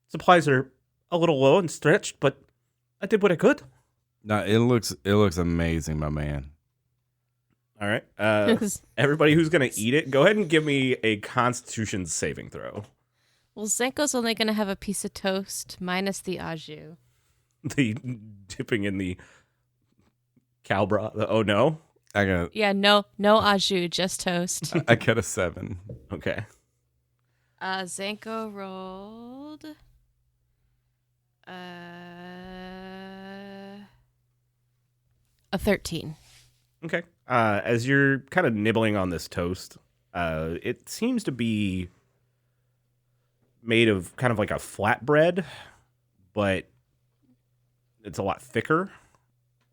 Supplies are a little low and stretched, but I did what I could. No, it looks amazing, my man. All right. Everybody who's going to eat it, go ahead and give me a Constitution saving throw. Well, Zenko's only going to have a piece of toast minus the au jus. The dipping in the cow broth. Oh, no? I got Yeah, no au jus, just toast. I got a 7. Okay. Zenko rolled a 13. Okay. As you're kind of nibbling on this toast, it seems to be made of kind of like a flatbread, but it's a lot thicker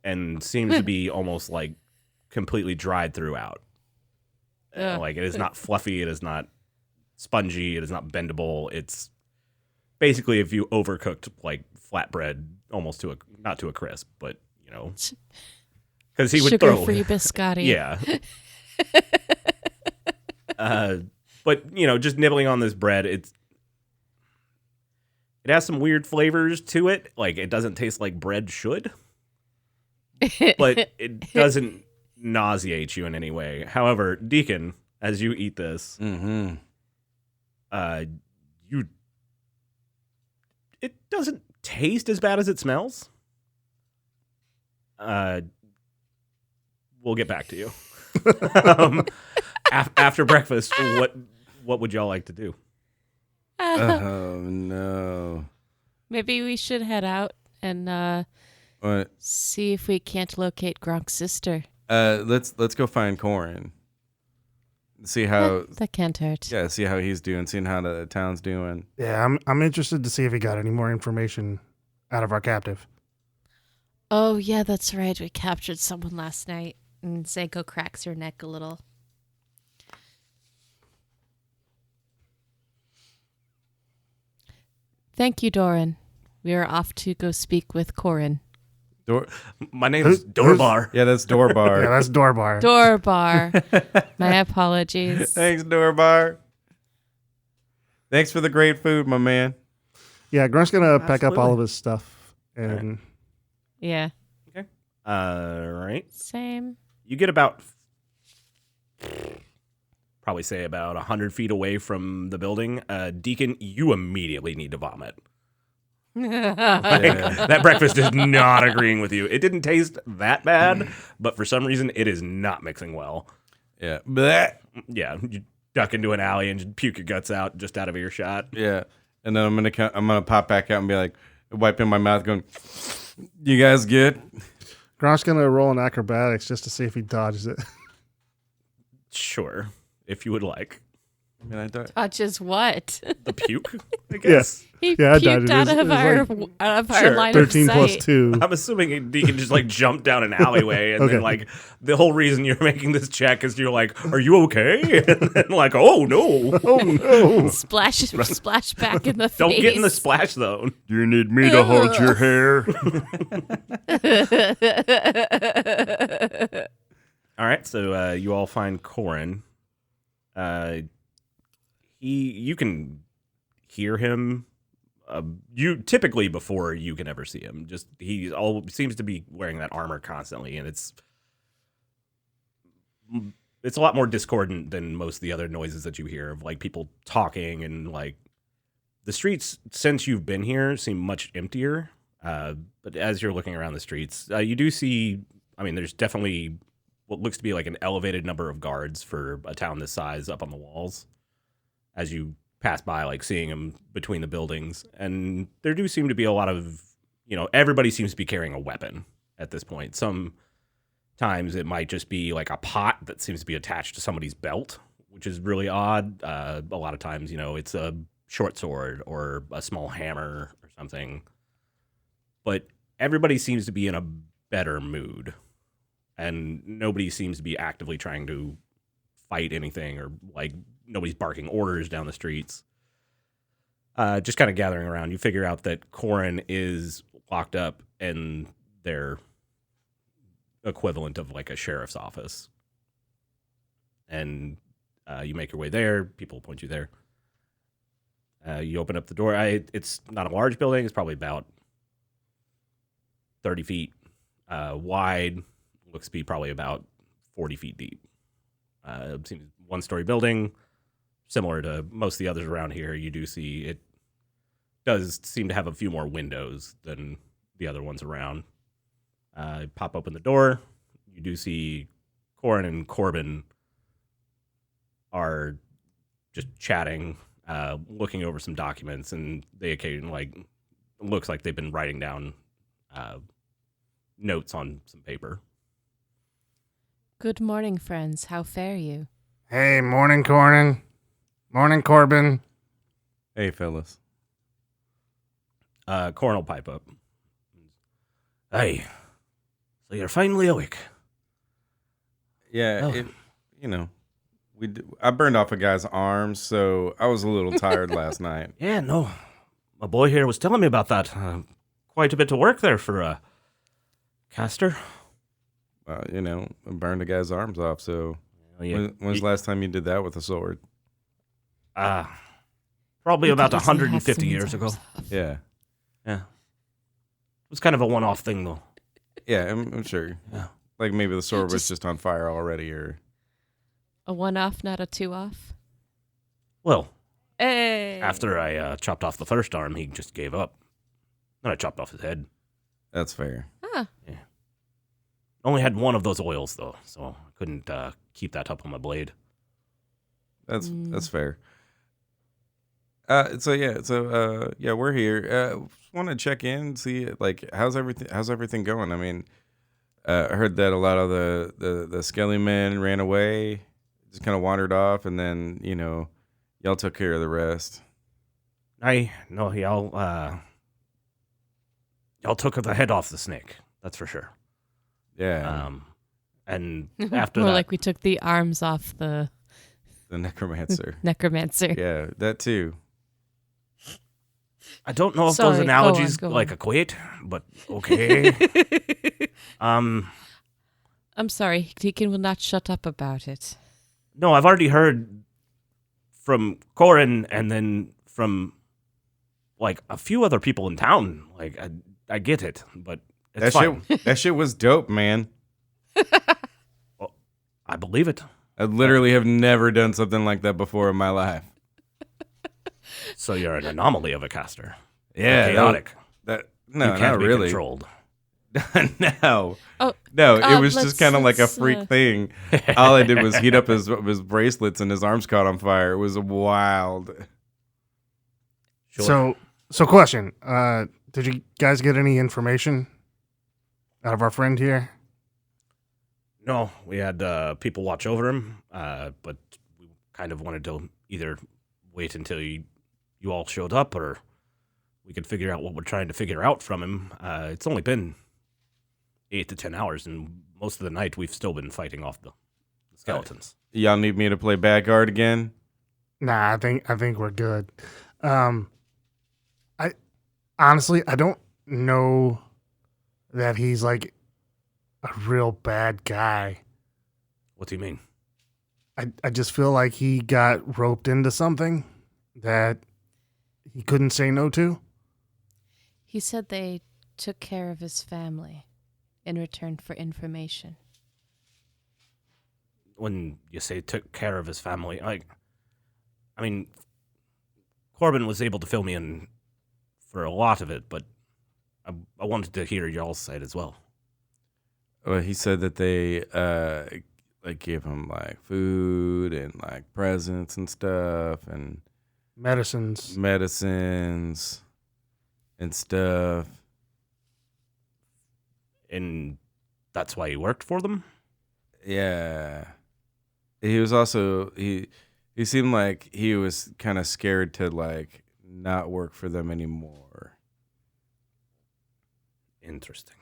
and seems to be almost like completely dried throughout. Ugh. Like, it is not fluffy. It is not spongy. It is not bendable. It's basically if you overcooked like flatbread almost to not to a crisp, but because he would Sugar-free biscotti. Yeah. But just nibbling on this bread, it has some weird flavors to it. Like, it doesn't taste like bread should, but it doesn't nauseate you in any way. However, Deacon, as you eat this, it doesn't taste as bad as it smells. We'll get back to you. After breakfast, what would y'all like to do? Oh no. Maybe we should head out and What? see if we can't locate Gronk's sister. Let's go find Corin. See how That can't hurt. yeah, see how he's doing, seeing how the town's doing. Yeah, I'm interested to see if he got any more information out of our captive. Oh, yeah, that's right. We captured someone last night. And Zenko cracks her neck a little. Thank you, Doran. We are off to go speak with Corin. My name is Dorbar. Yeah, that's Dorbar. Yeah, that's Dorbar. Dorbar. My apologies. Thanks, Dorbar. Thanks for the great food, my man. Yeah, Grunk's gonna pack up all Absolutely. of his stuff and Yeah. All right. Same. You get about, probably say about 100 feet away from the building. Deacon, you immediately need to vomit. That breakfast is not agreeing with you. It didn't taste that bad, but for some reason, it is not mixing well. Yeah. Blech. Yeah, you duck into an alley and just puke your guts out just out of earshot. Yeah. And then I'm gonna pop back out and be like, wiping my mouth, going, "You guys good?" Grunk's gonna roll an acrobatics just to see if he dodges it. Sure, if you would like. I mean, I don't. Touches what? The puke, I guess. He Yeah, I puked dodged it. out It of was our Sure. line of 13 plus sight. 2. I'm assuming Deacon just like jumped down an alleyway, and Okay. then like the whole reason you're making this check is you're like, "Are you okay?" And then like, "Oh no, Oh no! Splash back in the face. don't get in the splash zone." Do you need me to hold your hair? All right, so you all find Corin. You can hear him. You typically before you can ever see him. Just he seems to be wearing that armor constantly, and it's a lot more discordant than most of the other noises that you hear of like people talking, and like the streets since you've been here seem much emptier. But as you're looking around the streets, you do see. I mean, there's definitely what looks to be like an elevated number of guards for a town this size up on the walls. As you pass by, like seeing them between the buildings, and there do seem to be a lot of, everybody seems to be carrying a weapon at this point. Sometimes it might just be like a pot that seems to be attached to somebody's belt, which is really odd. A lot of times, it's a short sword or a small hammer or something. But everybody seems to be in a better mood, and nobody seems to be actively trying to fight anything, or like nobody's barking orders down the streets. Just kind of gathering around. You figure out that Corin is locked up in their equivalent of like a sheriff's office. And you make your way there. People point you there. You open up the door. It's not a large building. It's probably about 30 feet wide. Looks to be probably about 40 feet deep. It seems one-story building, similar to most of the others around here. You do see it does seem to have a few more windows than the other ones around. Pop open the door. You do see Corin and Corbin are just chatting, looking over some documents, and they occasionally looks like they've been writing down notes on some paper. Good morning, friends. How fare you? Hey, morning, Corin. Morning, Corbin. Hey, fellas. Corin will pipe up. Hey, so you're finally awake. Yeah, Oh. you know, I burned off a guy's arms, so I was a little tired last night. Yeah, no. My boy here was telling me about that. Quite a bit of work there for a caster. I burned a guy's arms off. So Oh, yeah. when's the last time you did that with a sword? Probably He about could easily have 150 someone's years ago. arms off. Yeah, Yeah. It was kind of a one-off thing, though. yeah, I'm sure. Yeah. Like maybe the sword was Just- just on fire already, or A 1-off, not a 2-off. Well, Hey. after I chopped off the first arm, he just gave up. Then I chopped off his head. that's fair. Ah, Only had one of those oils, though, so I couldn't keep that up on my blade. That's fair. We're here. Just want to check in, see like how's everything going. I mean, I heard that a lot of the skelly men ran away, just kind of wandered off, and then y'all took care of the rest. Y'all took the head off the snake. That's for sure. Yeah, And after more that, like we took the arms off the the necromancer. necromancer. Yeah, that too. I don't know if Sorry, those go analogies on. equate, but okay. I'm sorry, Deacon will not shut up about it. No, I've already heard from Corin and then from like a few other people in town. Like I get it, but it's fine. That shit was dope, man. I believe it. I literally have never done something like that before in my life. So you're an anomaly of a caster. Yeah, Chaotic. No, you can't not be really. controlled. No. Oh, No, it was just let's- kind of like a let's, freak thing. All I did was heat up his bracelets and his arms caught on fire. It was wild. Sure. So question. Did you guys get any information out of our friend here? No, we had people watch over him, but we kind of wanted to either wait until you all showed up, or we could figure out what we're trying to figure out from him. It's only been 8 to 10 hours, and most of the night we've still been fighting off the skeletons. Y'all need me to play bad guard again? Nah, I think we're good. I honestly I don't know that he's like a real bad guy. What do you mean? I just feel like he got roped into something that he couldn't say no to. He said they took care of his family in return for information. When you say took care of his family, I mean, Corbin was able to fill me in for a lot of it, but I wanted to hear y'all's side as well. Well, he said that they like gave him like food and like presents and stuff and Medicines. medicines and stuff. And that's why he worked for them? Yeah. He was also he seemed like he was kind of scared to like not work for them anymore. Interesting.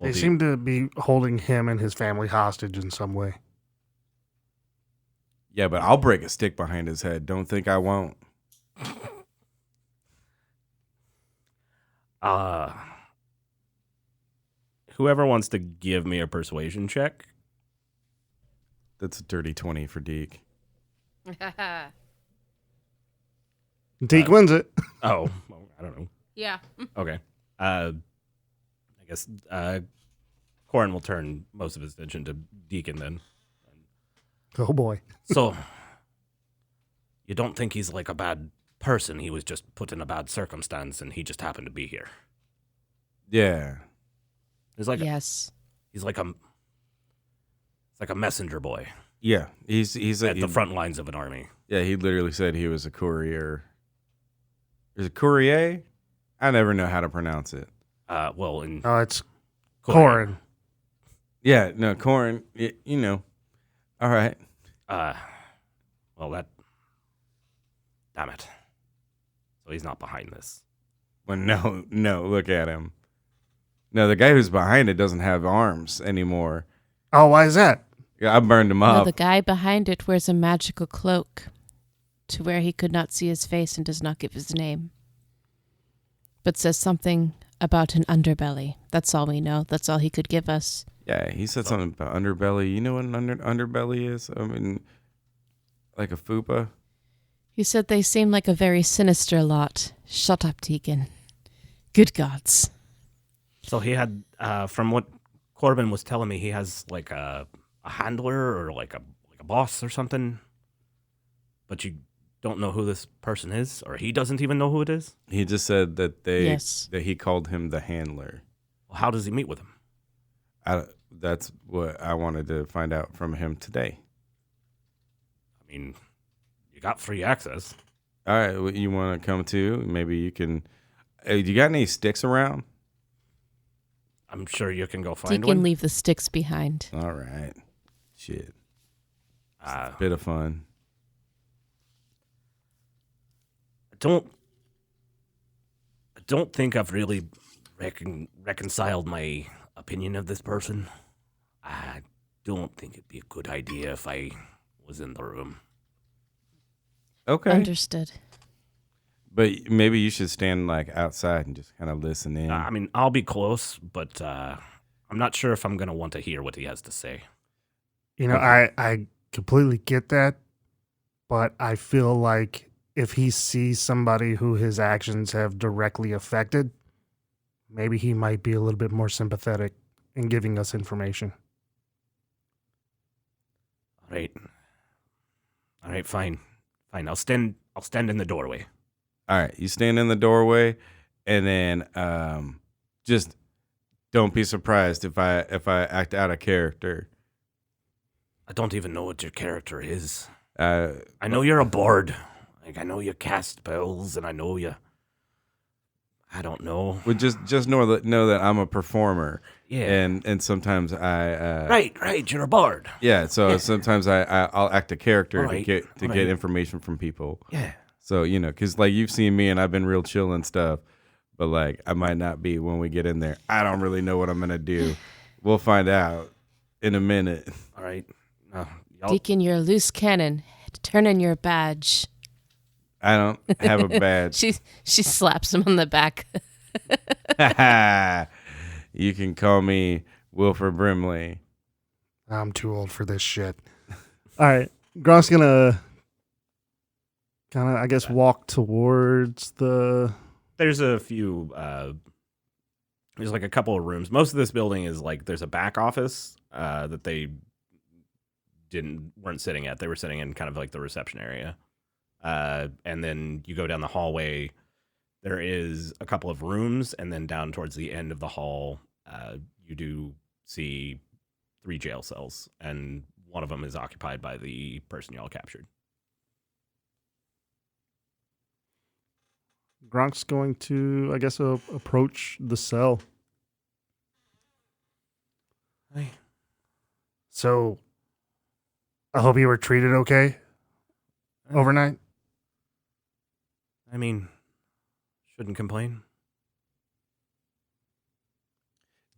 They seem to be holding him and his family hostage in some way. Yeah, but I'll break a stick behind his head. Don't think I won't. Whoever wants to give me a persuasion check. That's a dirty 20 for Deke. Deke wins it. Oh, well, I don't know. Yeah. Okay. I guess Corin will turn most of his attention to Deacon then. Oh boy. So, you don't think he's like a bad person? He was just put in a bad circumstance, and he just happened to be here. Yeah. He's like Yes. he's like a messenger boy Yeah. He's at the front lines of an army. Yeah, he literally said he was a courier. Is it courier? I never know how to pronounce it. Well, in Oh, it's Corin. Yeah, no, corn, you know. All right. Well, damn it. So he's not behind this. Well, no, look at him. No, the guy who's behind it doesn't have arms anymore. Oh, why is that? Yeah, I burned him No, up. the guy behind it wears a magical cloak to where he could not see his face and does not give his name. But says something about an underbelly. That's all we know. That's all he could give us. Yeah, he said something about underbelly. You know what an underbelly is? I mean, like a fupa. He said they seem like a very sinister lot. Shut up, Deacon. Good gods. So he had, from what Corbin was telling me, he has like a handler or like a boss or something. But you don't know who this person is, or he doesn't even know who it is? He just said that Yes. that he called him the handler. Well, how does he meet with him? That's what I wanted to find out from him today. I mean, you got free access. All right, well, you want to come too? Maybe you can. Hey, do you got any sticks around? I'm sure you can go find Deacon, one. leave the sticks behind. All right. Shit. Uh, Bit of fun. I don't think I've really reconciled my opinion of this person. I don't think it'd be a good idea if I was in the room. Okay. Understood. But maybe you should stand like outside and just kind of listen in. I mean, I'll be close, but I'm not sure if I'm going to want to hear what he has to say. You know, I completely get that, but I feel like if he sees somebody who his actions have directly affected, maybe he might be a little bit more sympathetic in giving us information. All right, fine. I'll stand in the doorway. All right, you stand in the doorway, and then just don't be surprised if I act out of character. I don't even know what your character is. I know you're a bard. Like, I know you cast spells, and I know you. I don't know. Well, just know that I'm a performer. Yeah. And sometimes I Right. You're a bard. yeah. So sometimes I'll act a character All right, to all get right. information from people. Yeah. So because like you've seen me and I've been real chill and stuff, but like I might not be when we get in there. I don't really know what I'm gonna do. We'll find out in a minute. All right. No, Deacon, you're a loose cannon. Turn in your badge. I don't have a badge. She slaps him on the back. You can call me Wilford Brimley. I'm too old for this shit. All right. Gronk's going to kind of, I guess, walk towards the... There's a few. There's like a couple of rooms. Most of this building is like there's a back office that they weren't sitting at. They were sitting in kind of like the reception area. And then you go down the hallway. There is a couple of rooms, and then down towards the end of the hall, you do see 3 jail cells, and one of them is occupied by the person y'all captured. Gronk's going to, I guess, approach the cell. Hey. So, I hope you were treated okay overnight. I mean, shouldn't complain.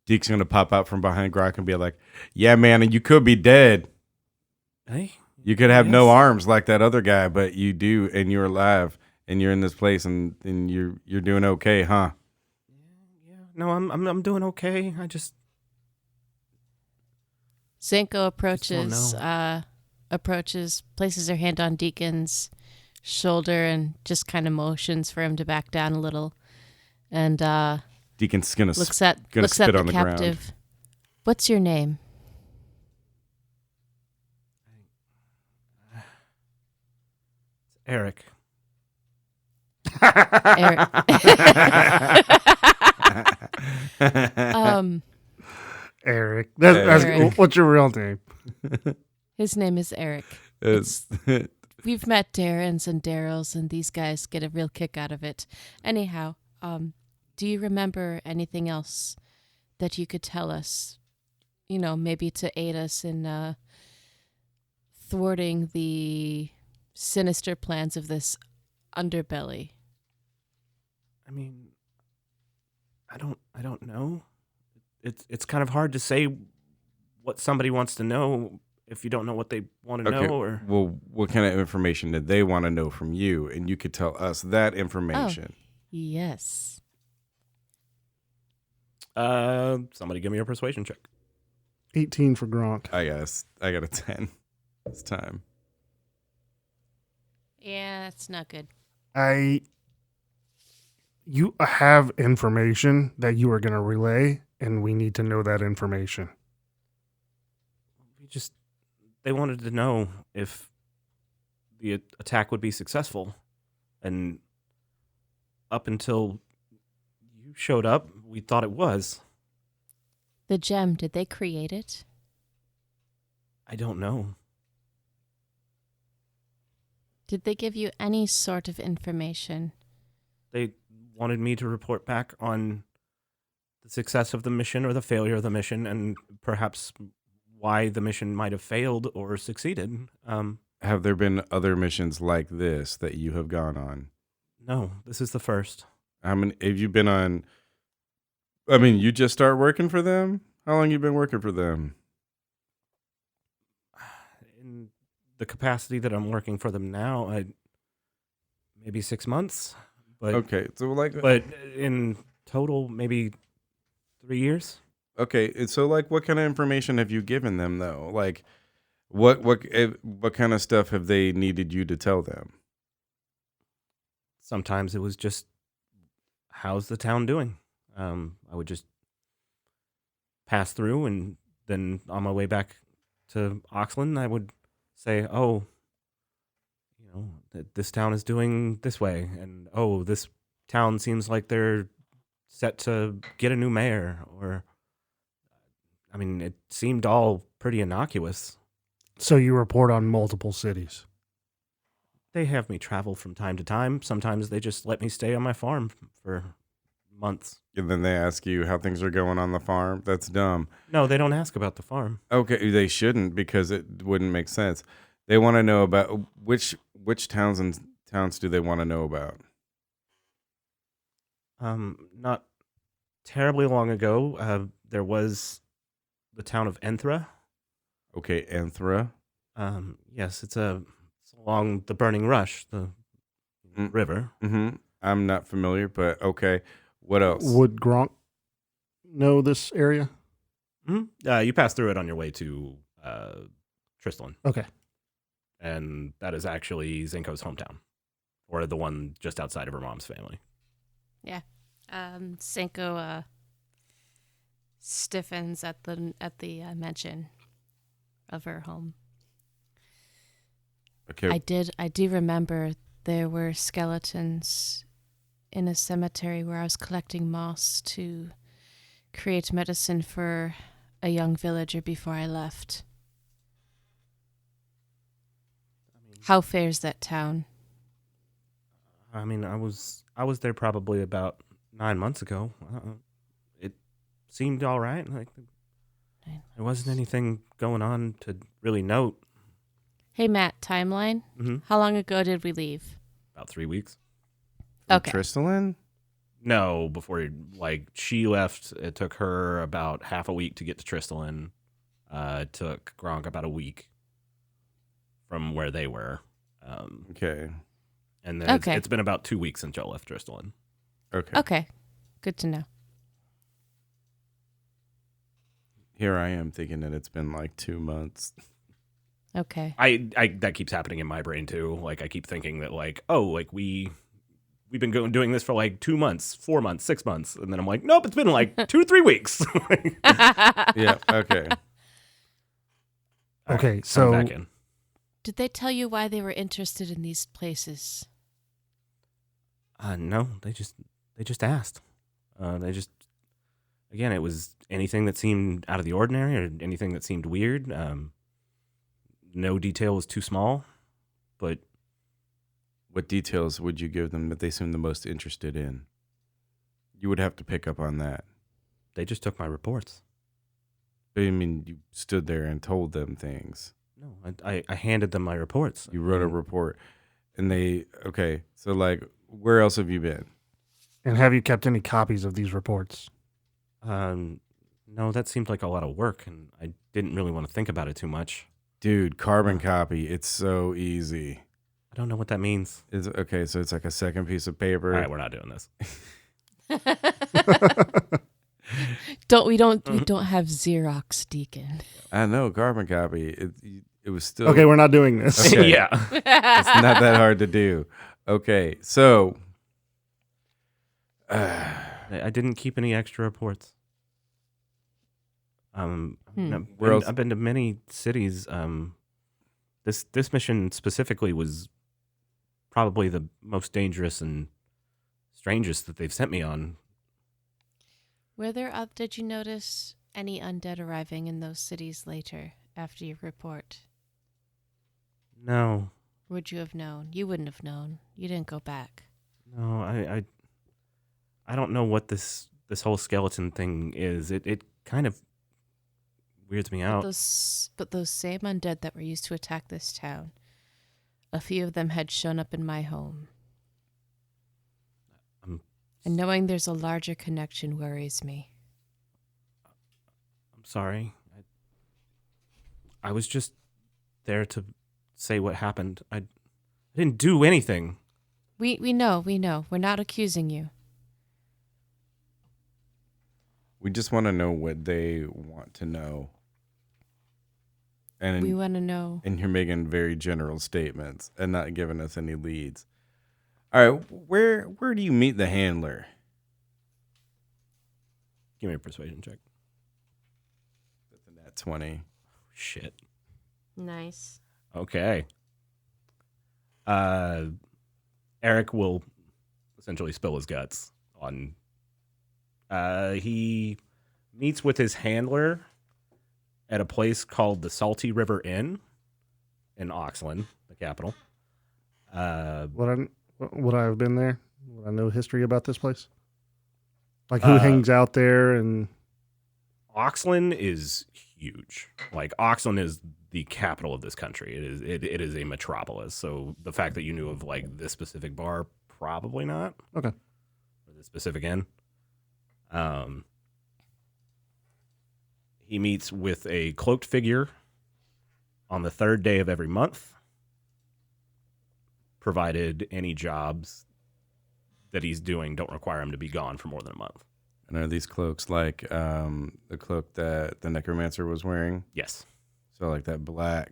Deke's gonna pop out from behind Gronk and be like, "Yeah, man, and you could be dead. Hey, You could have no Yes. arms like that other guy, but you do, and you're alive, and you're in this place, and you're doing okay, huh?" yeah. No, I'm doing okay. I just Zenko Just places her hand on Deacon's shoulder and just kind of motions for him to back down a little. And Deacon's gonna looks at spit the on the captive. ground. What's your name? Eric. Eric. Eric. That's Eric. What's your real name? His name is Eric. It's- We've met Darrens and Darryls, and these guys get a real kick out of it. Anyhow, do you remember anything else that you could tell us? You know, maybe to aid us in thwarting the sinister plans of this underbelly. I mean, I don't know. it's kind of hard to say what somebody wants to know if you don't know what they want to Okay. know. Or Well, what kind of information did they want to know from you? And you could tell us that information. Yes. somebody give me a persuasion check. 18 for Gronk. I got a 10 this time. Yeah, that's not good. You have information that you are going to relay, and we need to know that information. They wanted to know if the attack would be successful, and up until you showed up, we thought it was. The gem, did they create it? I don't know. Did they give you any sort of information? They wanted me to report back on the success of the mission or the failure of the mission, and perhaps why the mission might have failed or succeeded. Have there been other missions like this that you have gone on? No, this is the first. How many have you been on? I mean, you just start working for them? How long you been working for them? In the capacity that I'm working for them now, maybe 6 months. But Okay, so but in total, maybe 3 years. okay, and so what kind of information have you given them though? Like, what kind of stuff have they needed you to tell them? Sometimes it was just, how's the town doing? I would just pass through, and then on my way back to Oxland, I would say, oh, this town is doing this way, and oh, this town seems like they're set to get a new mayor, or, I mean, it seemed all pretty innocuous. So you report on multiple cities. They have me travel from time to time. Sometimes they just let me stay on my farm for months. And then they ask you how things are going on the farm. That's dumb. No, they don't ask about the farm. Okay, they shouldn't, because it wouldn't make sense. They want to know about which towns do they want to know about? Not terribly long ago, there was the town of Enthra. Okay, Anthra. Yes, it's along the Burning Rush, the river. Mm-hmm. I'm not familiar, but okay. What else? Would Gronk know this area? You pass through it on your way to Tristan. Okay. And that is actually Zenko's hometown, or the one just outside of her mom's family. Yeah. Zenko stiffens at the mention of her home. Okay. I do remember there were skeletons in a cemetery where I was collecting moss to create medicine for a young villager before I left. How fares that town? I mean, I was there probably about 9 months ago. It seemed all right. Like, there wasn't anything going on to really note. Hey, Matt, timeline? Mm-hmm. How long ago did we leave? About 3 weeks. Okay. Tristan? No, before, she left, it took her about half a week to get to Tristan. It took Gronk about a week from where they were. Okay. And then Okay. it's been about 2 weeks since y'all left Tristan. Okay. Okay. Good to know. Here I am thinking that it's been 2 months. Okay. I that keeps happening in my brain too. I keep thinking that we've been doing this for 2 months, 4 months, 6 months, and then I'm like, nope, it's been 2 to 3 weeks. Yeah. Okay. All Okay, right, so- I'm back in. Did they tell you why they were interested in these places? No, they just asked. Again, it was anything that seemed out of the ordinary or anything that seemed weird. No detail was too small, but What details would you give them that they seem the most interested in? You would have to pick up on that. they just took my reports. I mean, you stood there and told them things. No, I handed them my reports. You wrote a report, and okay. So where else have you been? And have you kept any copies of these reports? No, that seemed like a lot of work, and I didn't really want to think about it too much. Dude, carbon copy. It's so easy. I don't know what that means. It's okay, so it's like a second piece of paper. All right, we're not doing this. We don't have Xerox, Deacon. I know, carbon copy. It was still Okay, we're not doing this. Okay. Yeah. It's not that hard to do. Okay, so I didn't keep any extra reports. Where else? I've been to many cities. This mission specifically was probably the most dangerous and strangest that they've sent me on. Did you notice any undead arriving in those cities later after your report? No, Would you have known? You wouldn't have known. You didn't go back. no, I don't know what this whole skeleton thing is. It kind of weirds me out. But those same undead that were used to attack this town, a few of them had shown up in my home. And knowing there's a larger connection worries me. I'm sorry. I was just there to say what happened. I didn't do anything. We know. We're not accusing you. we just want to know what they want to know. And We want to know. And you're making very general statements and not giving us any leads. All right, where do you meet the handler? Give me a persuasion check. That's a nat 20. Shit. Nice. Okay. Eric will essentially spill his guts on. He meets with his handler at a place called the Salty River Inn in Oxland, the capital. Would I have been there? Would I know history about this place? Like who hangs out there and Oxland is huge. Like Oxland is the capital of this country. It is a metropolis. So the fact that you knew of like this specific bar, probably not. Okay. Or this specific inn. He meets with a cloaked figure on the third day of every month, provided any jobs that he's doing don't require him to be gone for more than a month. And are these cloaks like the cloak that the necromancer was wearing? Yes. So like that black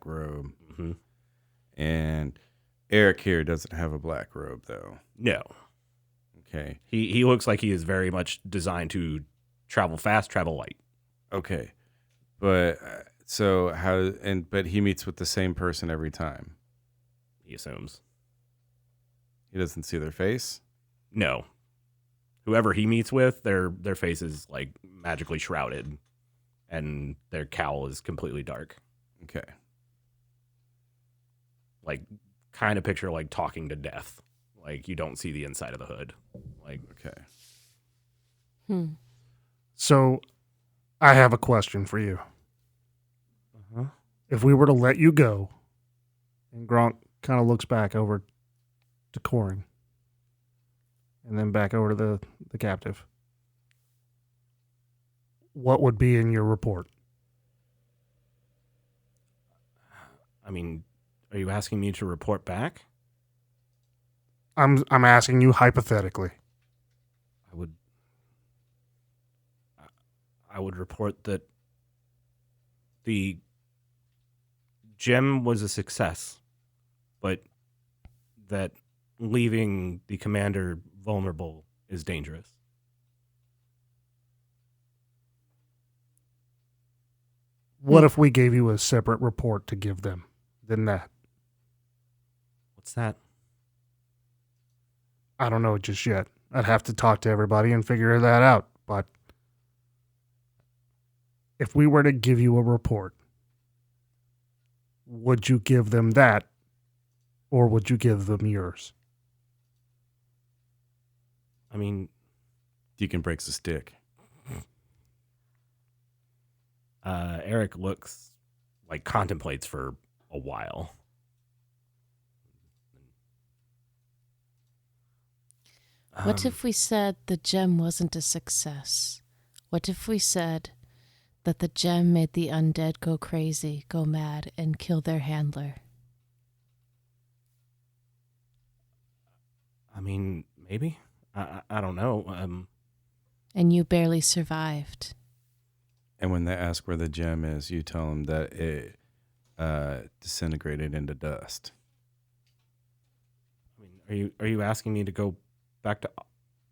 robe. Mm-hmm. And Eric here doesn't have a black robe though. No. Okay. He looks like he is very much designed to travel fast, travel light. Okay. But but he meets with the same person every time. He assumes. He doesn't see their face. No. Whoever he meets with, their face is like magically shrouded, and their cowl is completely dark. Okay. Like, kind of picture like talking to death. Like you don't see the inside of the hood. Like, okay. So I have a question for you. uh-huh. If we were to let you go, and Gronk kind of looks back over to Corin, and then back over to the captive, what would be in your report? I mean, are you asking me to report back? I'm asking you hypothetically. I would report that the gem was a success, but that leaving the commander vulnerable is dangerous. What if we gave you a separate report to give them than that? What's that? I don't know just yet. I'd have to talk to everybody and figure that out. But if we were to give you a report, would you give them that, or would you give them yours? I mean, Deacon breaks a stick. Eric looks like contemplates for a while. What if we said the gem wasn't a success? What if we said that the gem made the undead go crazy, go mad, and kill their handler? I mean, maybe. I don't know. And you barely survived. And when they ask where the gem is, you tell them that it disintegrated into dust. I mean, are you asking me to go back to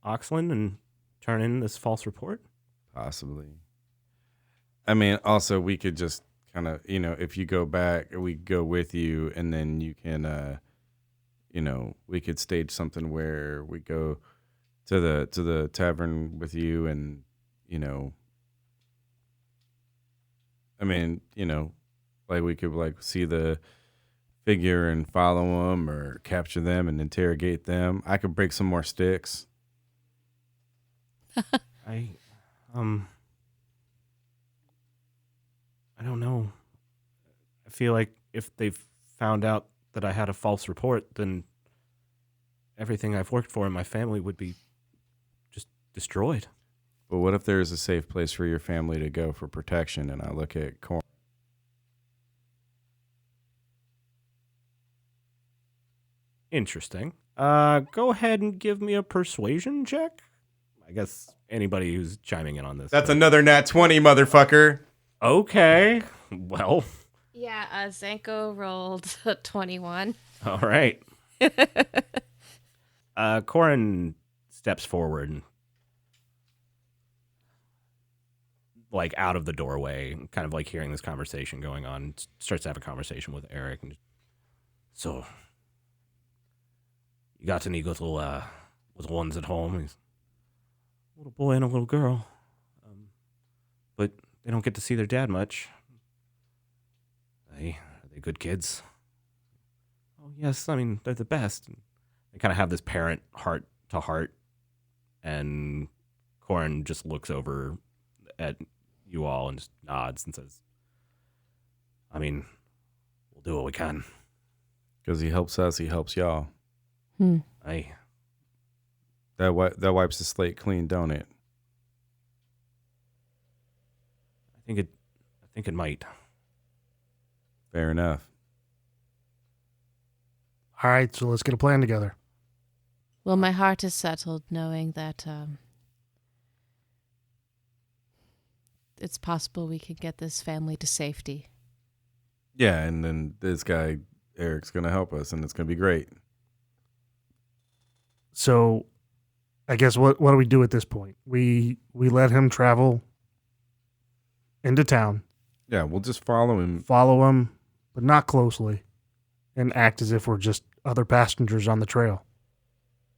Oxland and turn in this false report? Possibly. I mean, also, we could just kind of, if you go back, we go with you, and then you can, we could stage something where we go to the tavern with you, and, I mean, like we could like see the figure and follow them or capture them and interrogate them. I could break some more sticks. I don't know. I feel like if they found out that I had a false report, then everything I've worked for in my family would be just destroyed. But what if there's a safe place for your family to go for protection? And I look at Corn. Interesting. Go ahead and give me a persuasion check. I guess anybody who's chiming in on this. That's another nat 20, motherfucker. Okay. Well. Yeah, Zenko rolled 21. All right. Corin steps forward and like out of the doorway, kind of like hearing this conversation going on, starts to have a conversation with Eric. And so, you got any little ones at home? He's a little boy and a little girl. But they don't get to see their dad much. Are they good kids? Oh, yes, I mean, they're the best. And they kind of have this parent heart to heart. And Corin just looks over at you all and just nods and says, I mean, we'll do what we can. Because he helps us, he helps y'all. Aye. That wipes the slate clean, don't it? I think it might. Fair enough. All right, so let's get a plan together. Well, my heart is settled knowing that it's possible we can get this family to safety. Yeah, and then this guy, Eric's going to help us, and it's going to be great. So I guess what do we do at this point? We let him travel into town, Yeah, we'll just follow him. follow him, but not closely, and act as if we're just other passengers on the trail.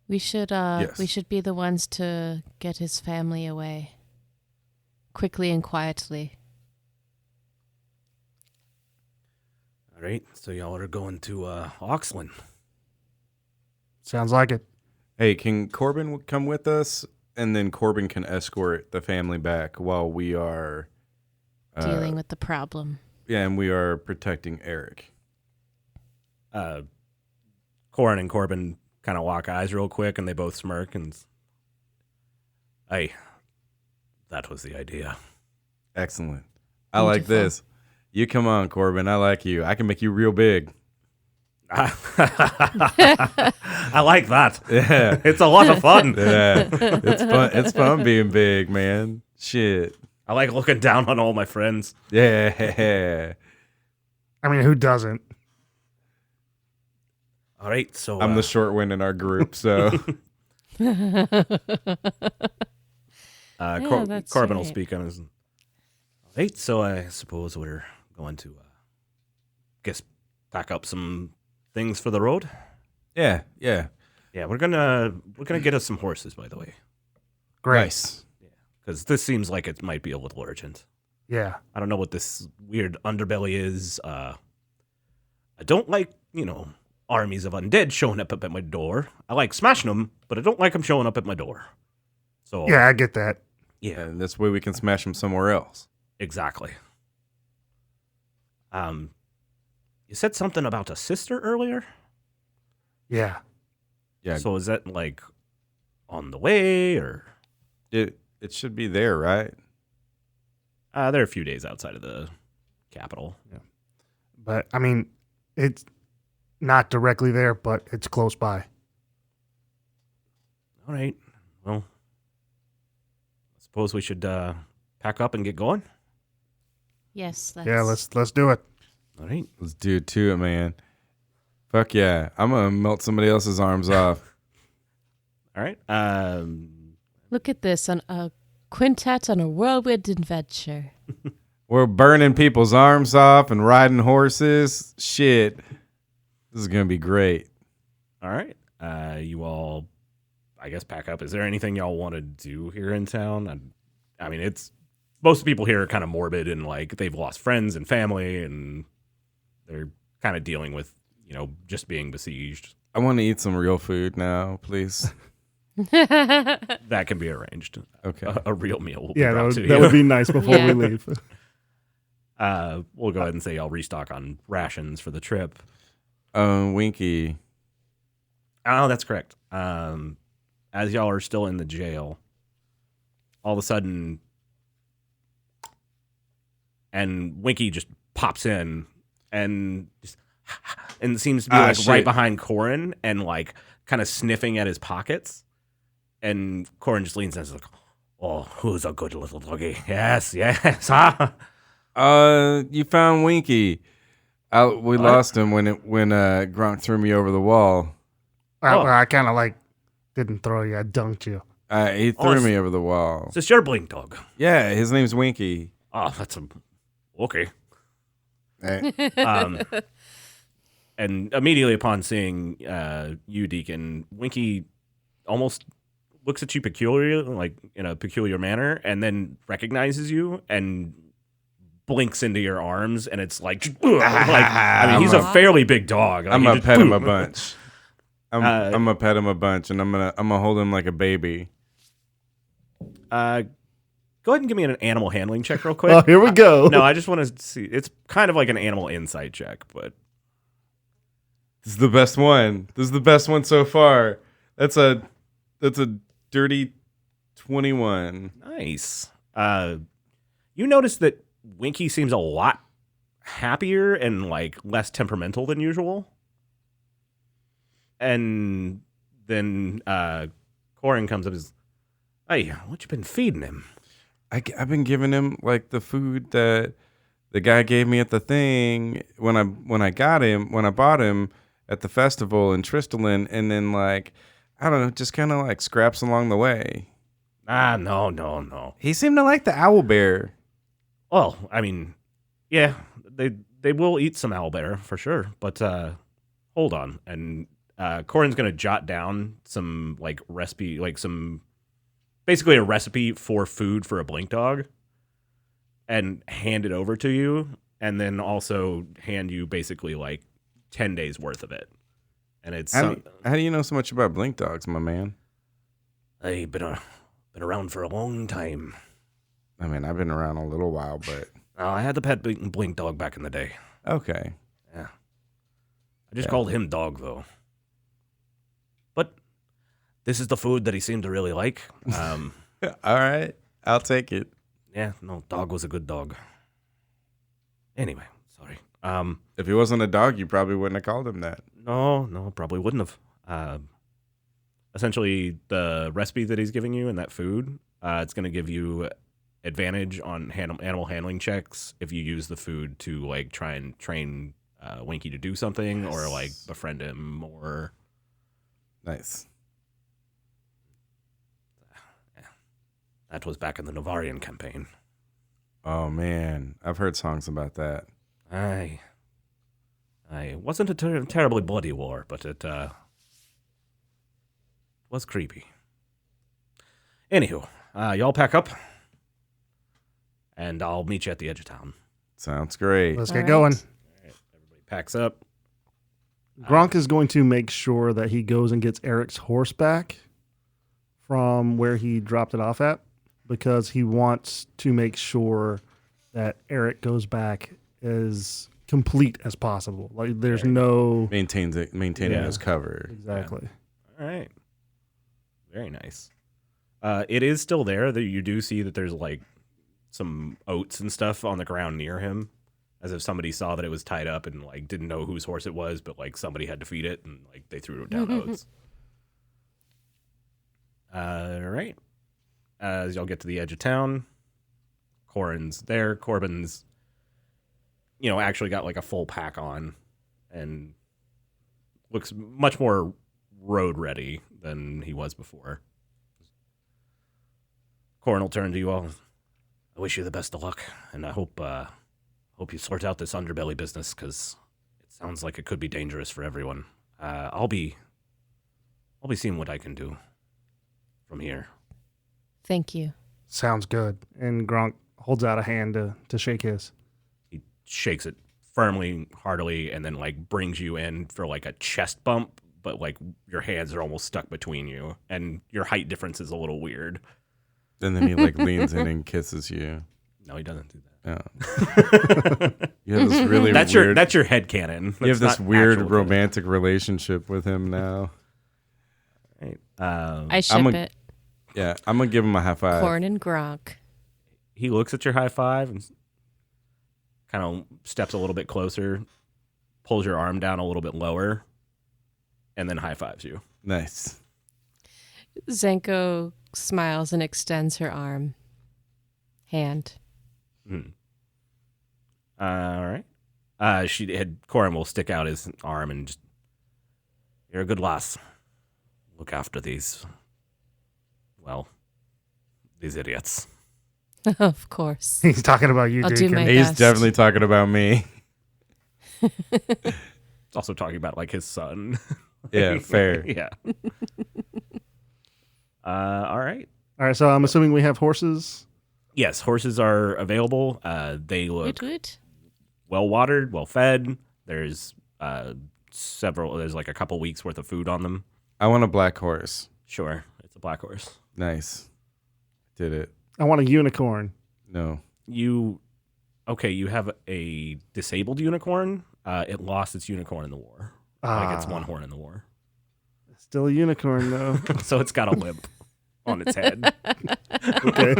We should Yes. we should be the ones to get his family away quickly and quietly. All right, so y'all are going to Oxland. Sounds like it. Hey, can Corbin come with us? And then Corbin can escort the family back while we are Dealing with the problem. Yeah, and we are protecting Eric. Corin and Corbin kind of lock eyes real quick, and they both smirk. And hey, that was the idea. Excellent. I like this. You come on, Corbin. I like you. I can make you real big. I like that. Yeah. It's a lot of fun. Yeah. It's fun. It's fun being big, man. Shit. I like looking down on all my friends. Yeah. I mean, who doesn't? All right, so I'm the short one in our group, so that's Corbin will right. speak on his. All right, so I suppose we're going to guess pack up some things for the road. yeah. Yeah, we're gonna get us some horses, by the way, Great. Nice. because this seems like it might be a little urgent. Yeah. I don't know what this weird underbelly is. I don't like, armies of undead showing up at my door. I like smashing them, but I don't like them showing up at my door. So Yeah, I get that. yeah, And this way we can smash them somewhere else. exactly. You said something about a sister earlier. Yeah. Yeah. So is that like on the way or? It should be there, right? They're a few days outside of the capital. But I mean, it's not directly there, but it's close by. All right. Well, I suppose we should pack up and get going. Yes. Yeah, let's do it. All right. Let's do it to it, man. Fuck yeah. I'm going to melt somebody else's arms off. All right. Look at this on a quintet on a whirlwind adventure. We're burning people's arms off and riding horses. Shit. This is going to be great. All right. You all, I guess, pack up. Is there anything y'all want to do here in town? I mean, it's most of the people here are kind of morbid and like they've lost friends and family and they're kind of dealing with, just being besieged. I want to eat some real food now, please. That can be arranged. Okay. A real meal will be Yeah, brought to that you. would be nice before Yeah. we leave. We'll go ahead and say I'll restock on rations for the trip. Winky. Oh, that's correct. As y'all are still in the jail, all of a sudden, and Winky just pops in and seems to be like shit. right behind Corin and like kind of sniffing at his pockets. And Corin just leans in and is like, "Oh, who's a good little doggy? Yes, ah." You found Winky. We lost him when Gronk threw me over the wall. I kind of didn't throw you. I dunked you. He threw me over the wall. Is this your blink dog? Yeah, his name's Winky. Oh, okay. Hey. And immediately upon seeing you, Deacon, Winky almost looks at you in a peculiar manner, and then recognizes you and blinks into your arms, and it's like he's a fairly big dog. I'm gonna pet him a bunch. I'm gonna pet him a bunch, and I'm gonna hold him like a baby. Go ahead and give me an animal handling check real quick. Oh, here we go. No, I just want to see. It's kind of like an animal insight check, but This is the best one. This is the best one so far. That's a dirty 21. nice. You notice that Winky seems a lot happier and like less temperamental than usual. And then Corin comes up and says, "Hey, what you been feeding him?" I've been giving him like the food that the guy gave me at the thing when I bought him at the festival in Tristalin, and then like I don't know, just kind of like scraps along the way. No. He seemed to like the owl bear. Well, I mean, yeah, they will eat some owlbear for sure, but hold on. And Corin's gonna jot down some like recipe, basically a recipe for food for a blink dog, and hand it over to you, and then also hand you basically like 10 days worth of it. And it's How do you know so much about blink dogs, my man? I've been around for a long time. I mean, I've been around a little while, but I had the pet blink dog back in the day. okay. Yeah. I just called him Dog, though. But this is the food that he seemed to really like. All right, I'll take it. Yeah, no, Dog was a good dog. Anyway, sorry. If he wasn't a dog, you probably wouldn't have called him that. No, probably wouldn't have. Essentially, the recipe that he's giving you and that food, it's going to give you advantage on animal handling checks if you use the food to like try and train Winky to do something or like befriend him or. Nice. That was back in the Novarian campaign. Oh man, I've heard songs about that. I wasn't a terribly bloody war, but it was creepy. Anywho, y'all pack up, and I'll meet you at the edge of town. Sounds great. Let's All get right. going. Everybody packs up. Gronk is going to make sure that he goes and gets Eric's horse back from where he dropped it off at, because he wants to make sure that Eric goes back as complete as possible. Like there's no Maintaining Yeah. his cover. exactly. All right. Very nice. It is still there. That you do see that there's like some oats and stuff on the ground near him, as if somebody saw that it was tied up and like didn't know whose horse it was, but like somebody had to feed it, and like they threw down oats. All right. As y'all get to the edge of town, Corin's there. Corbin's, actually got like a full pack on and looks much more road ready than he was before. Corin will turn to you all. I wish you the best of luck, and I hope you sort out this underbelly business, because it sounds like it could be dangerous for everyone. I'll be seeing what I can do from here. Thank you. Sounds good. And Gronk holds out a hand to shake his. He shakes it firmly, heartily, and then like brings you in for like a chest bump, but like your hands are almost stuck between you, and your height difference is a little weird. And then he like leans in and kisses you. No, he doesn't do that. Oh. You have this really that's weird... That's your headcanon. You have this weird actual romantic relationship with him now. Right. I ship it. Yeah, I'm going to give him a high five. Corn and Gronk. He looks at your high five and kind of steps a little bit closer, pulls your arm down a little bit lower, and then high fives you. Nice. Zenko smiles and extends her hand. All right. Corin will stick out his arm and just, you're a good lass. Look after these idiots. Of course. He's talking about you, I'll do Deacon. my He's best. definitely talking about me. It's also talking about like his son. Yeah, fair. Yeah. All right. All right, so I'm assuming we have horses. Yes, horses are available. They look well watered, well fed. There's there's like a couple weeks worth of food on them. I want a black horse. Sure, it's a black horse. Nice. Did it. I want a unicorn. No. You have a disabled unicorn. It lost its unicorn in the war. Like it's one horn in the war. Still a unicorn, though. So it's got a limp on its head. Okay.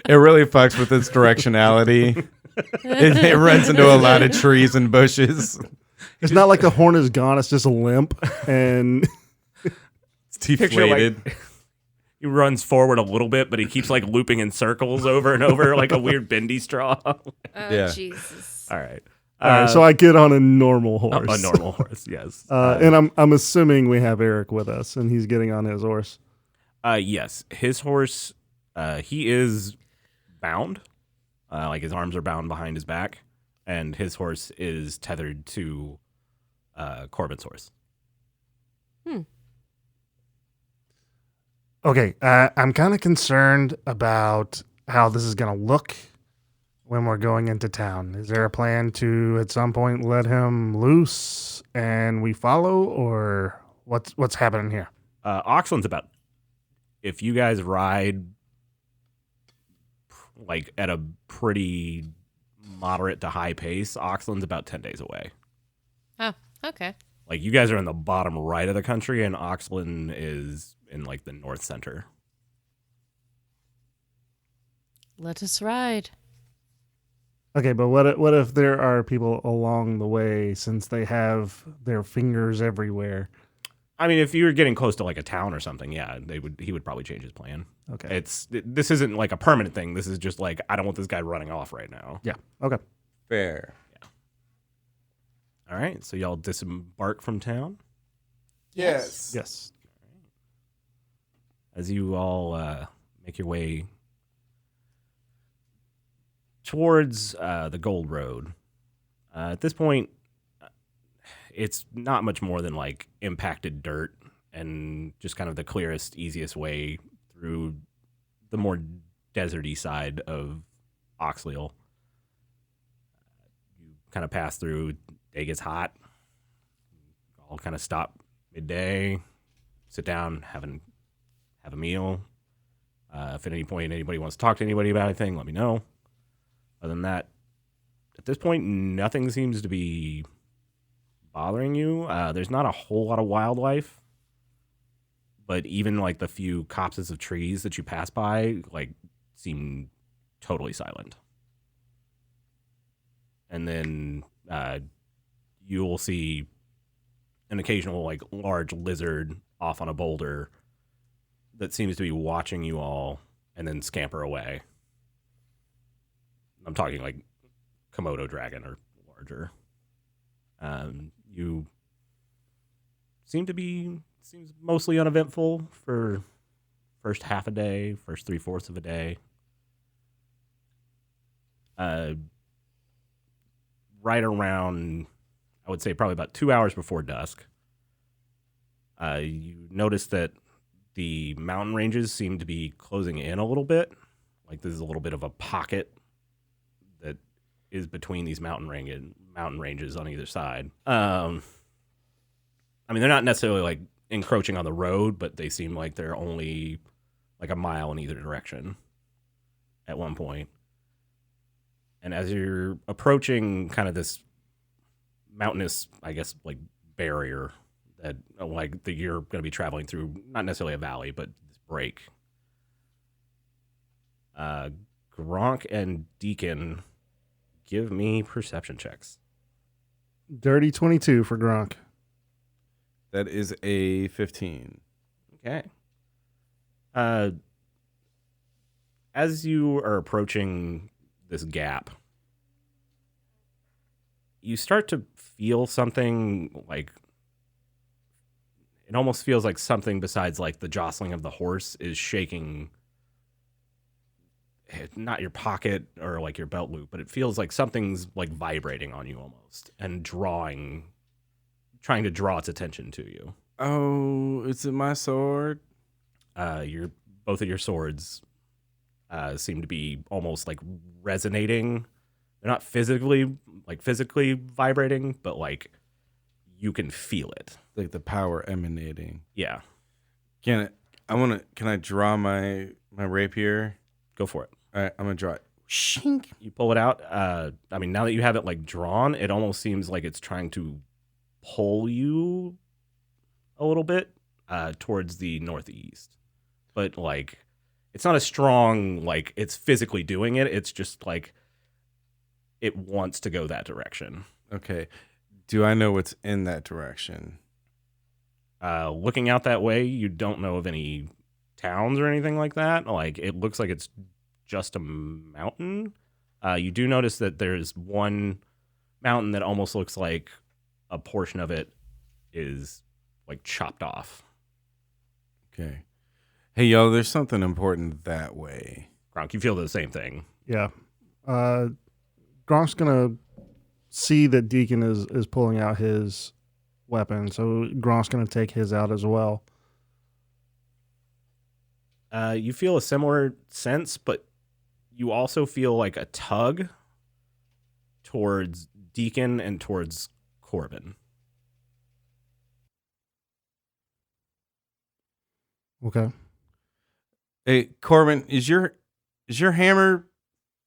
It really fucks with its directionality. It runs into a lot of trees and bushes. It's not like the horn is gone. It's just a limp. And It's deflated. He runs forward a little bit, but he keeps like looping in circles over and over like a weird bendy straw. Yeah. Jesus. All right. all right, so I get on a normal horse. A normal horse, yes. And I'm assuming we have Eric with us, and he's getting on his horse. Yes, his horse, he is bound. Like his arms are bound behind his back, and his horse is tethered to Corbin's horse. Okay, I'm kind of concerned about how this is going to look when we're going into town. Is there a plan to, at some point, let him loose and we follow, or what's happening here? Oxland's about, if you guys ride like at a pretty moderate to high pace, Oxland's about 10 days away. Oh, okay. Like you guys are in the bottom right of the country, and Oxland is in like the north center. Let us ride. Okay, but what if there are people along the way, since they have their fingers everywhere? I mean, if you were getting close to like a town or something, yeah, he would probably change his plan. Okay. This isn't like a permanent thing. This is just like, I don't want this guy running off right now. Yeah. Okay. Fair. All right, so y'all disembark from town. Yes. Yes. As you all make your way towards the Gold Road. At this point, it's not much more than like impacted dirt and just kind of the clearest, easiest way through the more deserty side of Oxleal. You kind of pass through, day gets hot. All kind of stop midday, sit down, have a meal. If at any point anybody wants to talk to anybody about anything, let me know. Other than that, at this point, nothing seems to be bothering you. There's not a whole lot of wildlife but even like the few copses of trees that you pass by like seem totally silent. And then you will see an occasional like large lizard off on a boulder that seems to be watching you all and then scamper away. I'm talking like Komodo dragon or larger. You seems mostly uneventful for first half a day, first 3/4 of a day. Right around, I would say probably about 2 hours before dusk, you notice that the mountain ranges seem to be closing in a little bit. Like there's a little bit of a pocket that is between these mountain ranges on either side. I mean, they're not necessarily like encroaching on the road, but they seem like they're only like a mile in either direction at one point. And as you're approaching kind of this mountainous, I guess, like barrier that you're going to be traveling through, not necessarily a valley, but this break. Gronk and Deacon, give me perception checks. Dirty 22 for Gronk. That is a 15. Okay. As you are approaching this gap, you start to feel something like, it almost feels like something besides like the jostling of the horse is shaking, not your pocket or like your belt loop, but it feels like something's like vibrating on you almost and trying to draw its attention to you. Oh, is it my sword? Both of your swords seem to be almost like resonating. They're not physically vibrating, but like you can feel it. Like the power emanating. Yeah. Can I draw my rapier? Go for it. All right, I'm gonna draw it. Shink. You pull it out. I mean, now that you have it like drawn, it almost seems like it's trying to pull you a little bit towards the northeast. But like, it's not a strong, like it's physically doing it. It's just like it wants to go that direction. Okay. Do I know what's in that direction? Looking out that way, you don't know of any towns or anything like that. Like, it looks like it's just a mountain. You do notice that there's one mountain that almost looks like a portion of it is like chopped off. Okay. Hey, yo, there's something important that way. Gronk, you feel the same thing. Yeah. Gronk's going to see that Deacon is pulling out his weapon, so Gronk's going to take his out as well. You feel a similar sense, but you also feel like a tug towards Deacon and towards Corbin. Okay. Hey, Corbin, is your hammer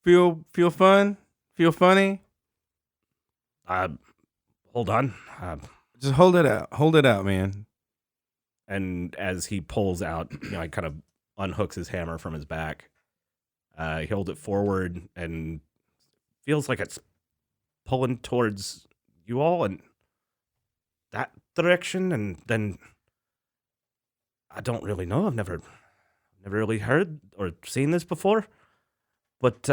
feel fun? Feel funny? Hold on. Just hold it out. Hold it out, man. And as he pulls out, he kind of unhooks his hammer from his back. He holds it forward and feels like it's pulling towards you all in that direction. And then I don't really know. I've never really heard or seen this before. But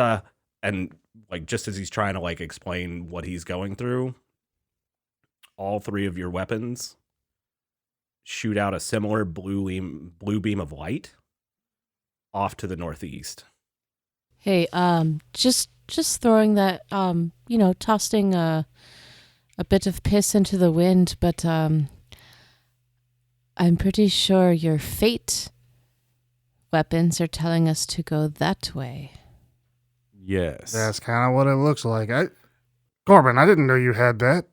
and like just as he's trying to like explain what he's going through, all three of your weapons shoot out a similar blue beam of light off to the northeast. Hey, just throwing that, tossing a bit of piss into the wind, but I'm pretty sure your fate weapons are telling us to go that way. Yes. That's kind of what it looks like. Corbin, I didn't know you had that.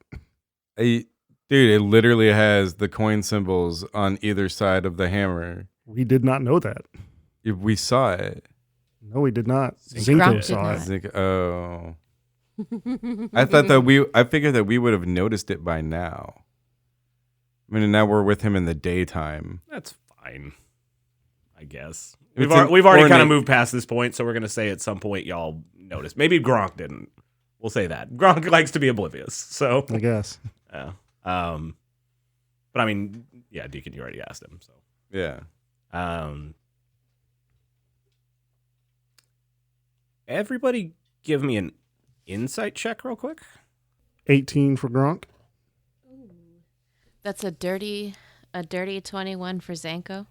Dude, it literally has the coin symbols on either side of the hammer. We did not know that. We saw it. No, we did not. Gronk Zenko did saw not. it. Oh. I figured that we would have noticed it by now. I mean, now we're with him in the daytime. That's fine. I guess. It's We've already kind of ornate. moved past this point, so we're going to say at some point y'all noticed. Maybe Gronk didn't. We'll say that. Gronk likes to be oblivious, so... I guess. Yeah. But I mean, yeah, Deacon, you already asked him, so... Yeah. Everybody give me an insight check real quick. 18 for Gronk. That's a dirty 21 for Zenko.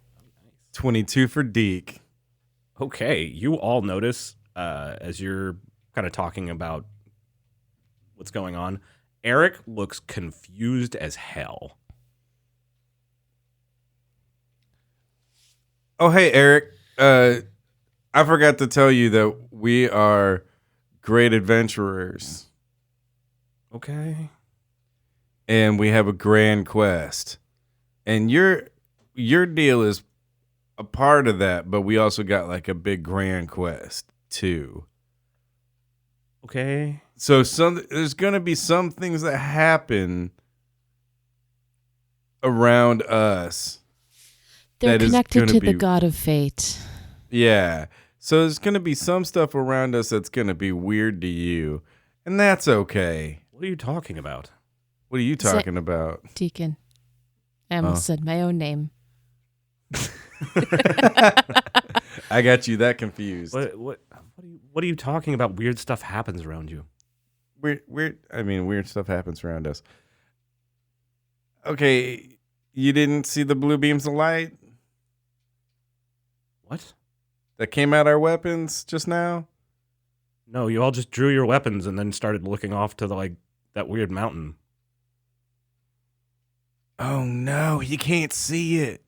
22 for Deke. Okay, you all notice as you're kind of talking about what's going on, Eric looks confused as hell. Oh, hey, Eric. I forgot to tell you that we are great adventurers. Okay. And we have a grand quest. And your deal is a part of that, but we also got like a big grand quest too. Okay. So there's going to be some things that happen around us. They're that is connected gonna to be- the god of fate. Yeah. So there's going to be some stuff around us that's going to be weird to you. And that's okay. What are you talking about? What are you Is it- talking about? Deacon. I almost said my own name. I got you that confused. What are you talking about? Weird stuff happens around you. Weird stuff happens around us. Okay, you didn't see the blue beams of light What? that came out our weapons just now? No, you all just drew your weapons and then started looking off to that weird mountain. Oh no, he can't see it.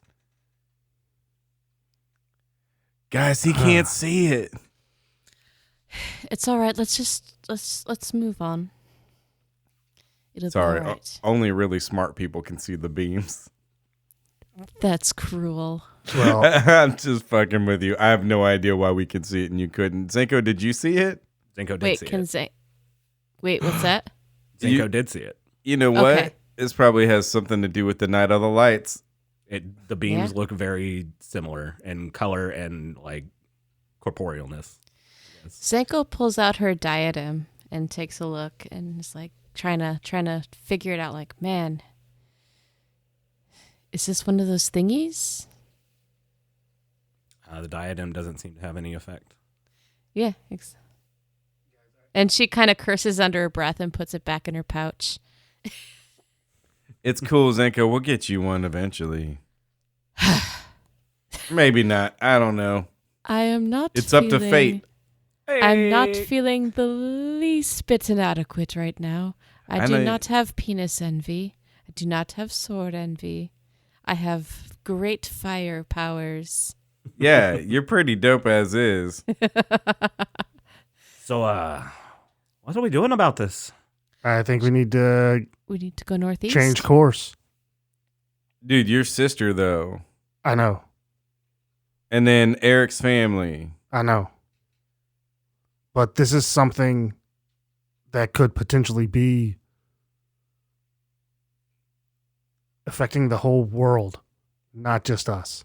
Guys, he can't see it. It's all right. Let's move on. It'll Sorry, be all right. only really smart people can see the beams. That's cruel. Well, I'm just fucking with you. I have no idea why we can see it and you couldn't. Zenko, did you see it? Zenko did Wait, see can it. say? Wait, what's that? Zenko did see it. You know what? Okay. This probably has something to do with the night of the lights. The beams Yeah. look very similar in color and corporealness. Zenko pulls out her diadem and takes a look and is like trying to figure it out. Like, man, is this one of those thingies? The diadem doesn't seem to have any effect. Yeah. And she kind of curses under her breath and puts it back in her pouch. It's cool, Zenko. We'll get you one eventually. Maybe not. I don't know. I am not. It's up to fate. I'm not feeling the least bit inadequate right now. I I do know- not have penis envy. I do not have sword envy. I have great fire powers. Yeah, you're pretty dope as is. So, what are we doing about this? I think we need to We need to go northeast. change course. Dude, your sister, though. I know. And then Eric's family. I know. But this is something that could potentially be affecting the whole world, not just us.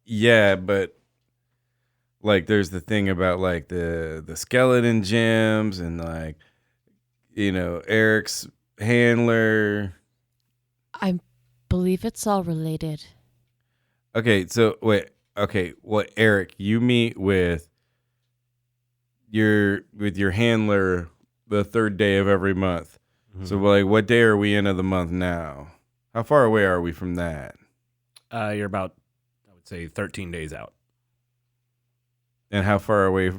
Yeah, but there's the thing about the skeleton gems and Eric's handler. I believe it's all related. Okay, so wait. Okay, what Eric, you meet with your handler the third day of every month. So what day are we in of the month now? How far away are we from that? You're about, I would say, 13 days out. And how far away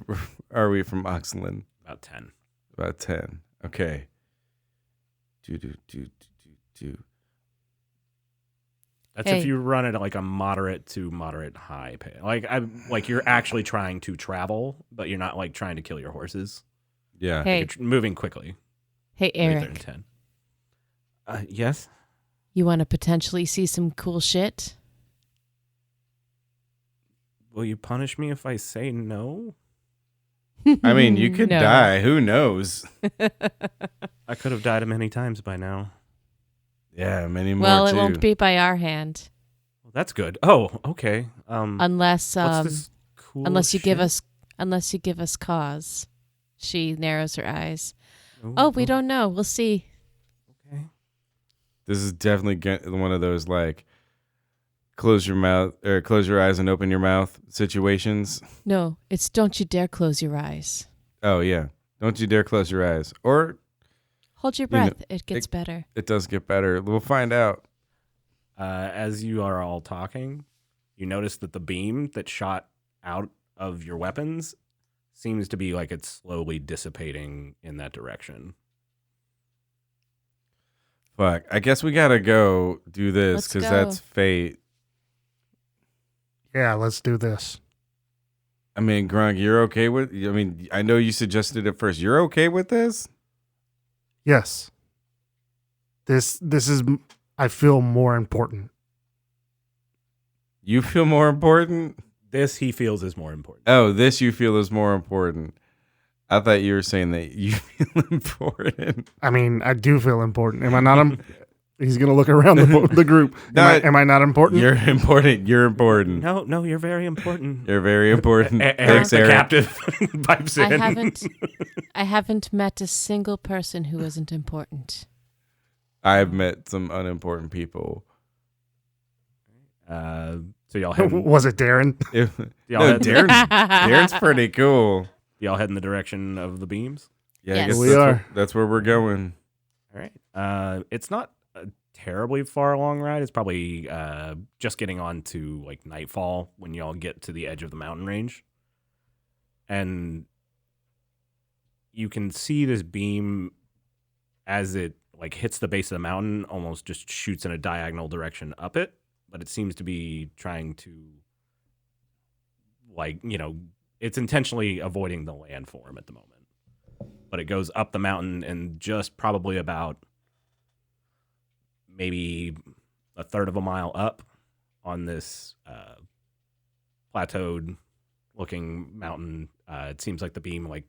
are we from Oxland? About 10. About 10. Okay. Do. That's Hey. if you run at a moderate to moderate high pace. You're actually trying to travel, but you're not trying to kill your horses. Yeah. Hey, You're moving quickly. hey, Right there in Eric. 10. Yes? You want to potentially see some cool shit? Will you punish me if I say no? I mean, you could No. die. Who knows? I could have died many times by now. Yeah, many more Well, it too. won't be by our hand. That's good. Oh, okay. Unless What's this cool unless you give shit? us cause. She narrows her eyes. Ooh, Oh, we ooh, don't know. We'll see. Okay. This is definitely one of those like close your mouth or close your eyes and open your mouth situations. No, it's don't you dare close your eyes. Oh yeah, don't you dare close your eyes, or Hold your You know, breath. It gets better. it does get better. We'll find out. As you are all talking, you notice that the beam that shot out of your weapons seems to be like it's slowly dissipating in that direction. Fuck, I guess we gotta go do this Let's because go. that's fate. Yeah, let's do this. I mean, Gronk, you're okay with? I mean, I know you suggested it first. You're okay with this? Yes. This is. I feel more important. You feel more important? This he feels is more important. Oh, this you feel is more important. I thought you were saying that you feel important. I mean, I do feel important. Am I not? He's gonna look around the group. No, Am I not important? You're important. You're important. No, you're very important. You're very important. Eric Thanks, the Eric. captive pipes in. I haven't met a single person who isn't important. I've met some unimportant people. So y'all head. Was it Darren? Y'all, No, head Darren's pretty cool. y'all head in the direction of the beams. Yeah, Yes. I guess We that's are. that's where we're going. All right. It's not a terribly far along ride. It's probably just getting on to like nightfall when y'all get to the edge of the mountain range. And you can see this beam as it like hits the base of the mountain, almost just shoots in a diagonal direction up it, but it seems to be trying to it's intentionally avoiding the landform at the moment. But it goes up the mountain and just probably about maybe a third of a mile up on this plateaued looking mountain. It seems like the beam like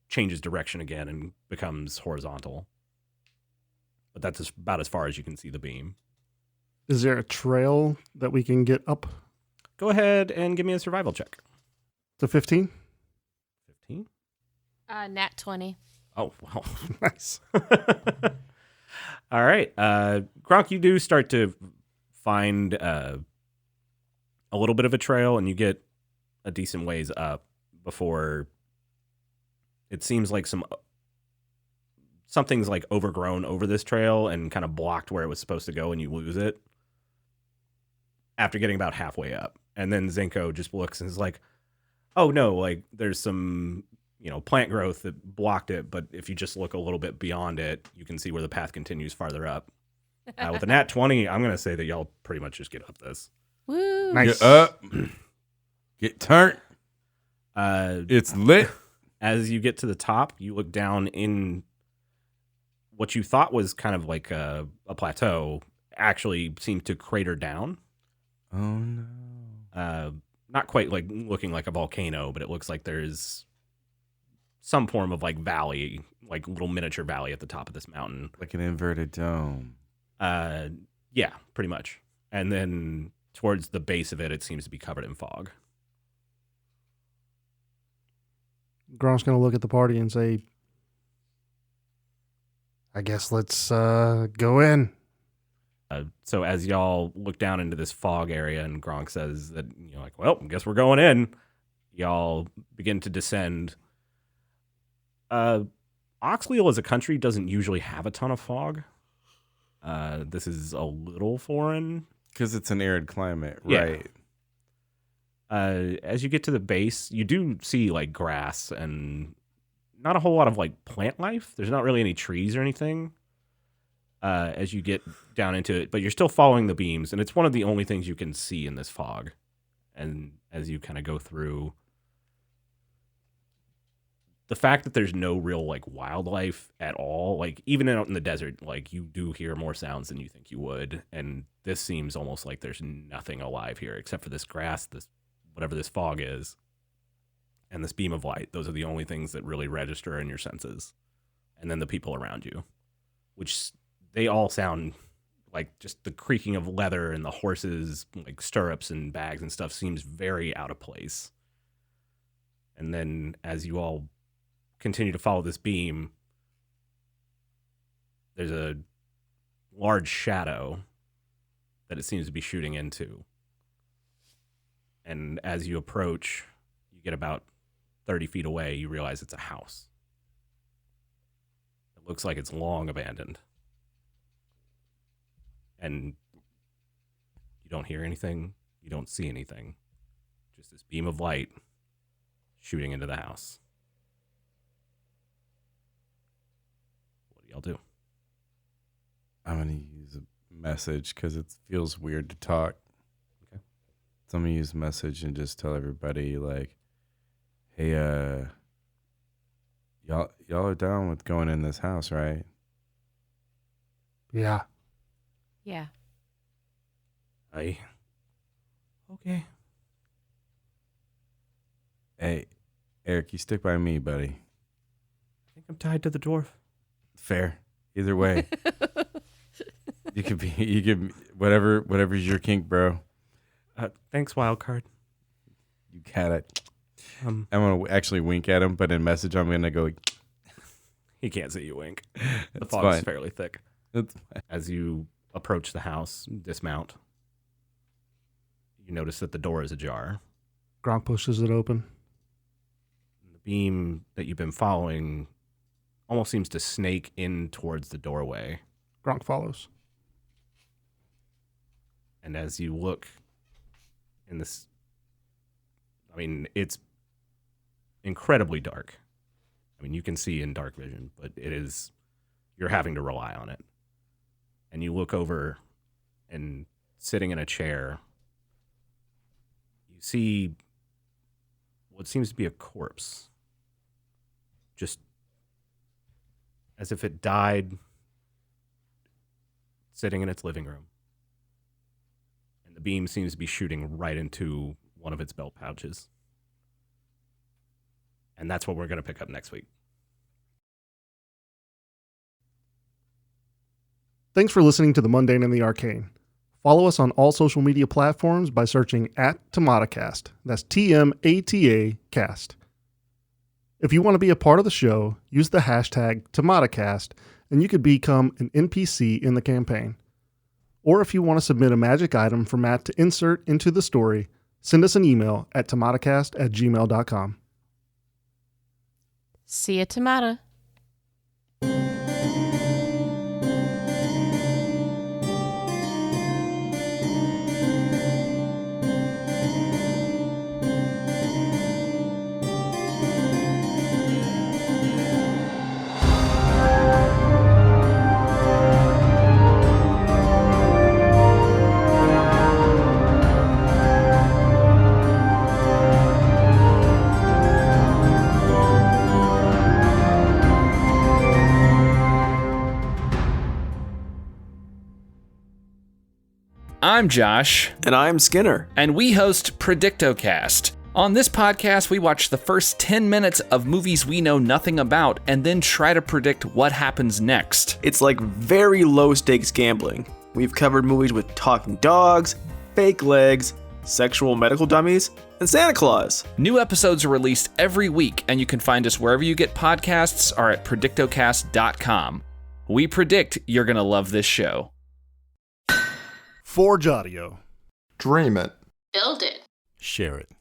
changes direction again and becomes horizontal. But that's about as far as you can see the beam. Is there a trail that we can get up Go ahead and give me a survival check. to 15? 15? Nat 20. Oh, wow. Nice. All right. Gronk, you do start to find a little bit of a trail, and you get a decent ways up before it seems like something's like overgrown over this trail and kind of blocked where it was supposed to go, and you lose it after getting about halfway up. And then Zenko just looks and is like, oh no, like there's some plant growth that blocked it, but if you just look a little bit beyond it, you can see where the path continues farther up. With a nat 20, I'm going to say that y'all pretty much just get up this. Woo! Nice. Get up. Get turned. Uh, It's lit. as you get to the top, you look down in what you thought was kind of like a plateau, actually seemed to crater down. Oh no. Not quite like looking like a volcano, but it looks like there's some form of like valley, like little miniature valley at the top of this mountain. Like an inverted dome. Yeah, pretty much. And then towards the base of it, it seems to be covered in fog. Gronk's gonna look at the party and say, I guess let's go in. So as y'all look down into this fog area, and Gronk says that, like, well, I guess we're going in, y'all begin to descend. Oxleel as a country doesn't usually have a ton of fog. This is a little foreign. Because it's an arid climate, Yeah. right? As you get to the base, you do see like grass and not a whole lot of like plant life. There's not really any trees or anything. As you get down into it, but you're still following the beams, and it's one of the only things you can see in this fog. And as you kind of go through, the fact that there's no real like wildlife at all, like even out in the desert, like you do hear more sounds than you think you would, and this seems almost like there's nothing alive here except for this grass, this whatever this fog is, and this beam of light. Those are the only things that really register in your senses, and then the people around you, which they all sound like just the creaking of leather and the horses, like stirrups and bags and stuff seems very out of place. And then as you all continue to follow this beam, there's a large shadow that it seems to be shooting into. And as you approach, you get about 30 feet away, you realize it's a house. It looks like it's long abandoned. And you don't hear anything, you don't see anything. Just this beam of light shooting into the house. What do y'all do? I'm going to use a message because it feels weird to talk. Okay. So I'm going to use a message and just tell everybody, like, hey, y'all are down with going in this house, right? Yeah. Yeah. Okay. Hey, Eric, you stick by me, buddy. I think I'm tied to the dwarf. Fair. Either way. You could whatever's your kink, bro. Thanks, Wildcard. You got it. I'm going to actually wink at him, but in message, I'm going to go. He can't see you wink. The It's fog's fine. fairly thick. It's As you approach the house, dismount, you notice that the door is ajar. Gronk pushes it open. The beam that you've been following almost seems to snake in towards the doorway. Gronk follows. And as you look in this, I mean, it's incredibly dark. I mean, you can see in dark vision, but you're having to rely on it. And you look over, and sitting in a chair, you see what seems to be a corpse. Just as if it died sitting in its living room. And the beam seems to be shooting right into one of its belt pouches. And that's what we're going to pick up next week. Thanks for listening to The Mundane and the Arcane. Follow us on all social media platforms by searching @TMaTAcast. That's TMATA cast. If you want to be a part of the show, use the hashtag TMaTAcast, and you could become an NPC in the campaign. Or if you want to submit a magic item for Matt to insert into the story, send us an email at TMaTAcast@gmail.com. See ya, Tamata. I'm Josh. And I'm Skinner. And we host TMaTAcast. On this podcast, we watch the first 10 minutes of movies we know nothing about and then try to predict what happens next. It's like very low stakes gambling. We've covered movies with talking dogs, fake legs, sexual medical dummies, and Santa Claus. New episodes are released every week, and you can find us wherever you get podcasts or at TMaTAcast.com. We predict you're going to love this show. Forge Audio. Dream it. Build it. Share it.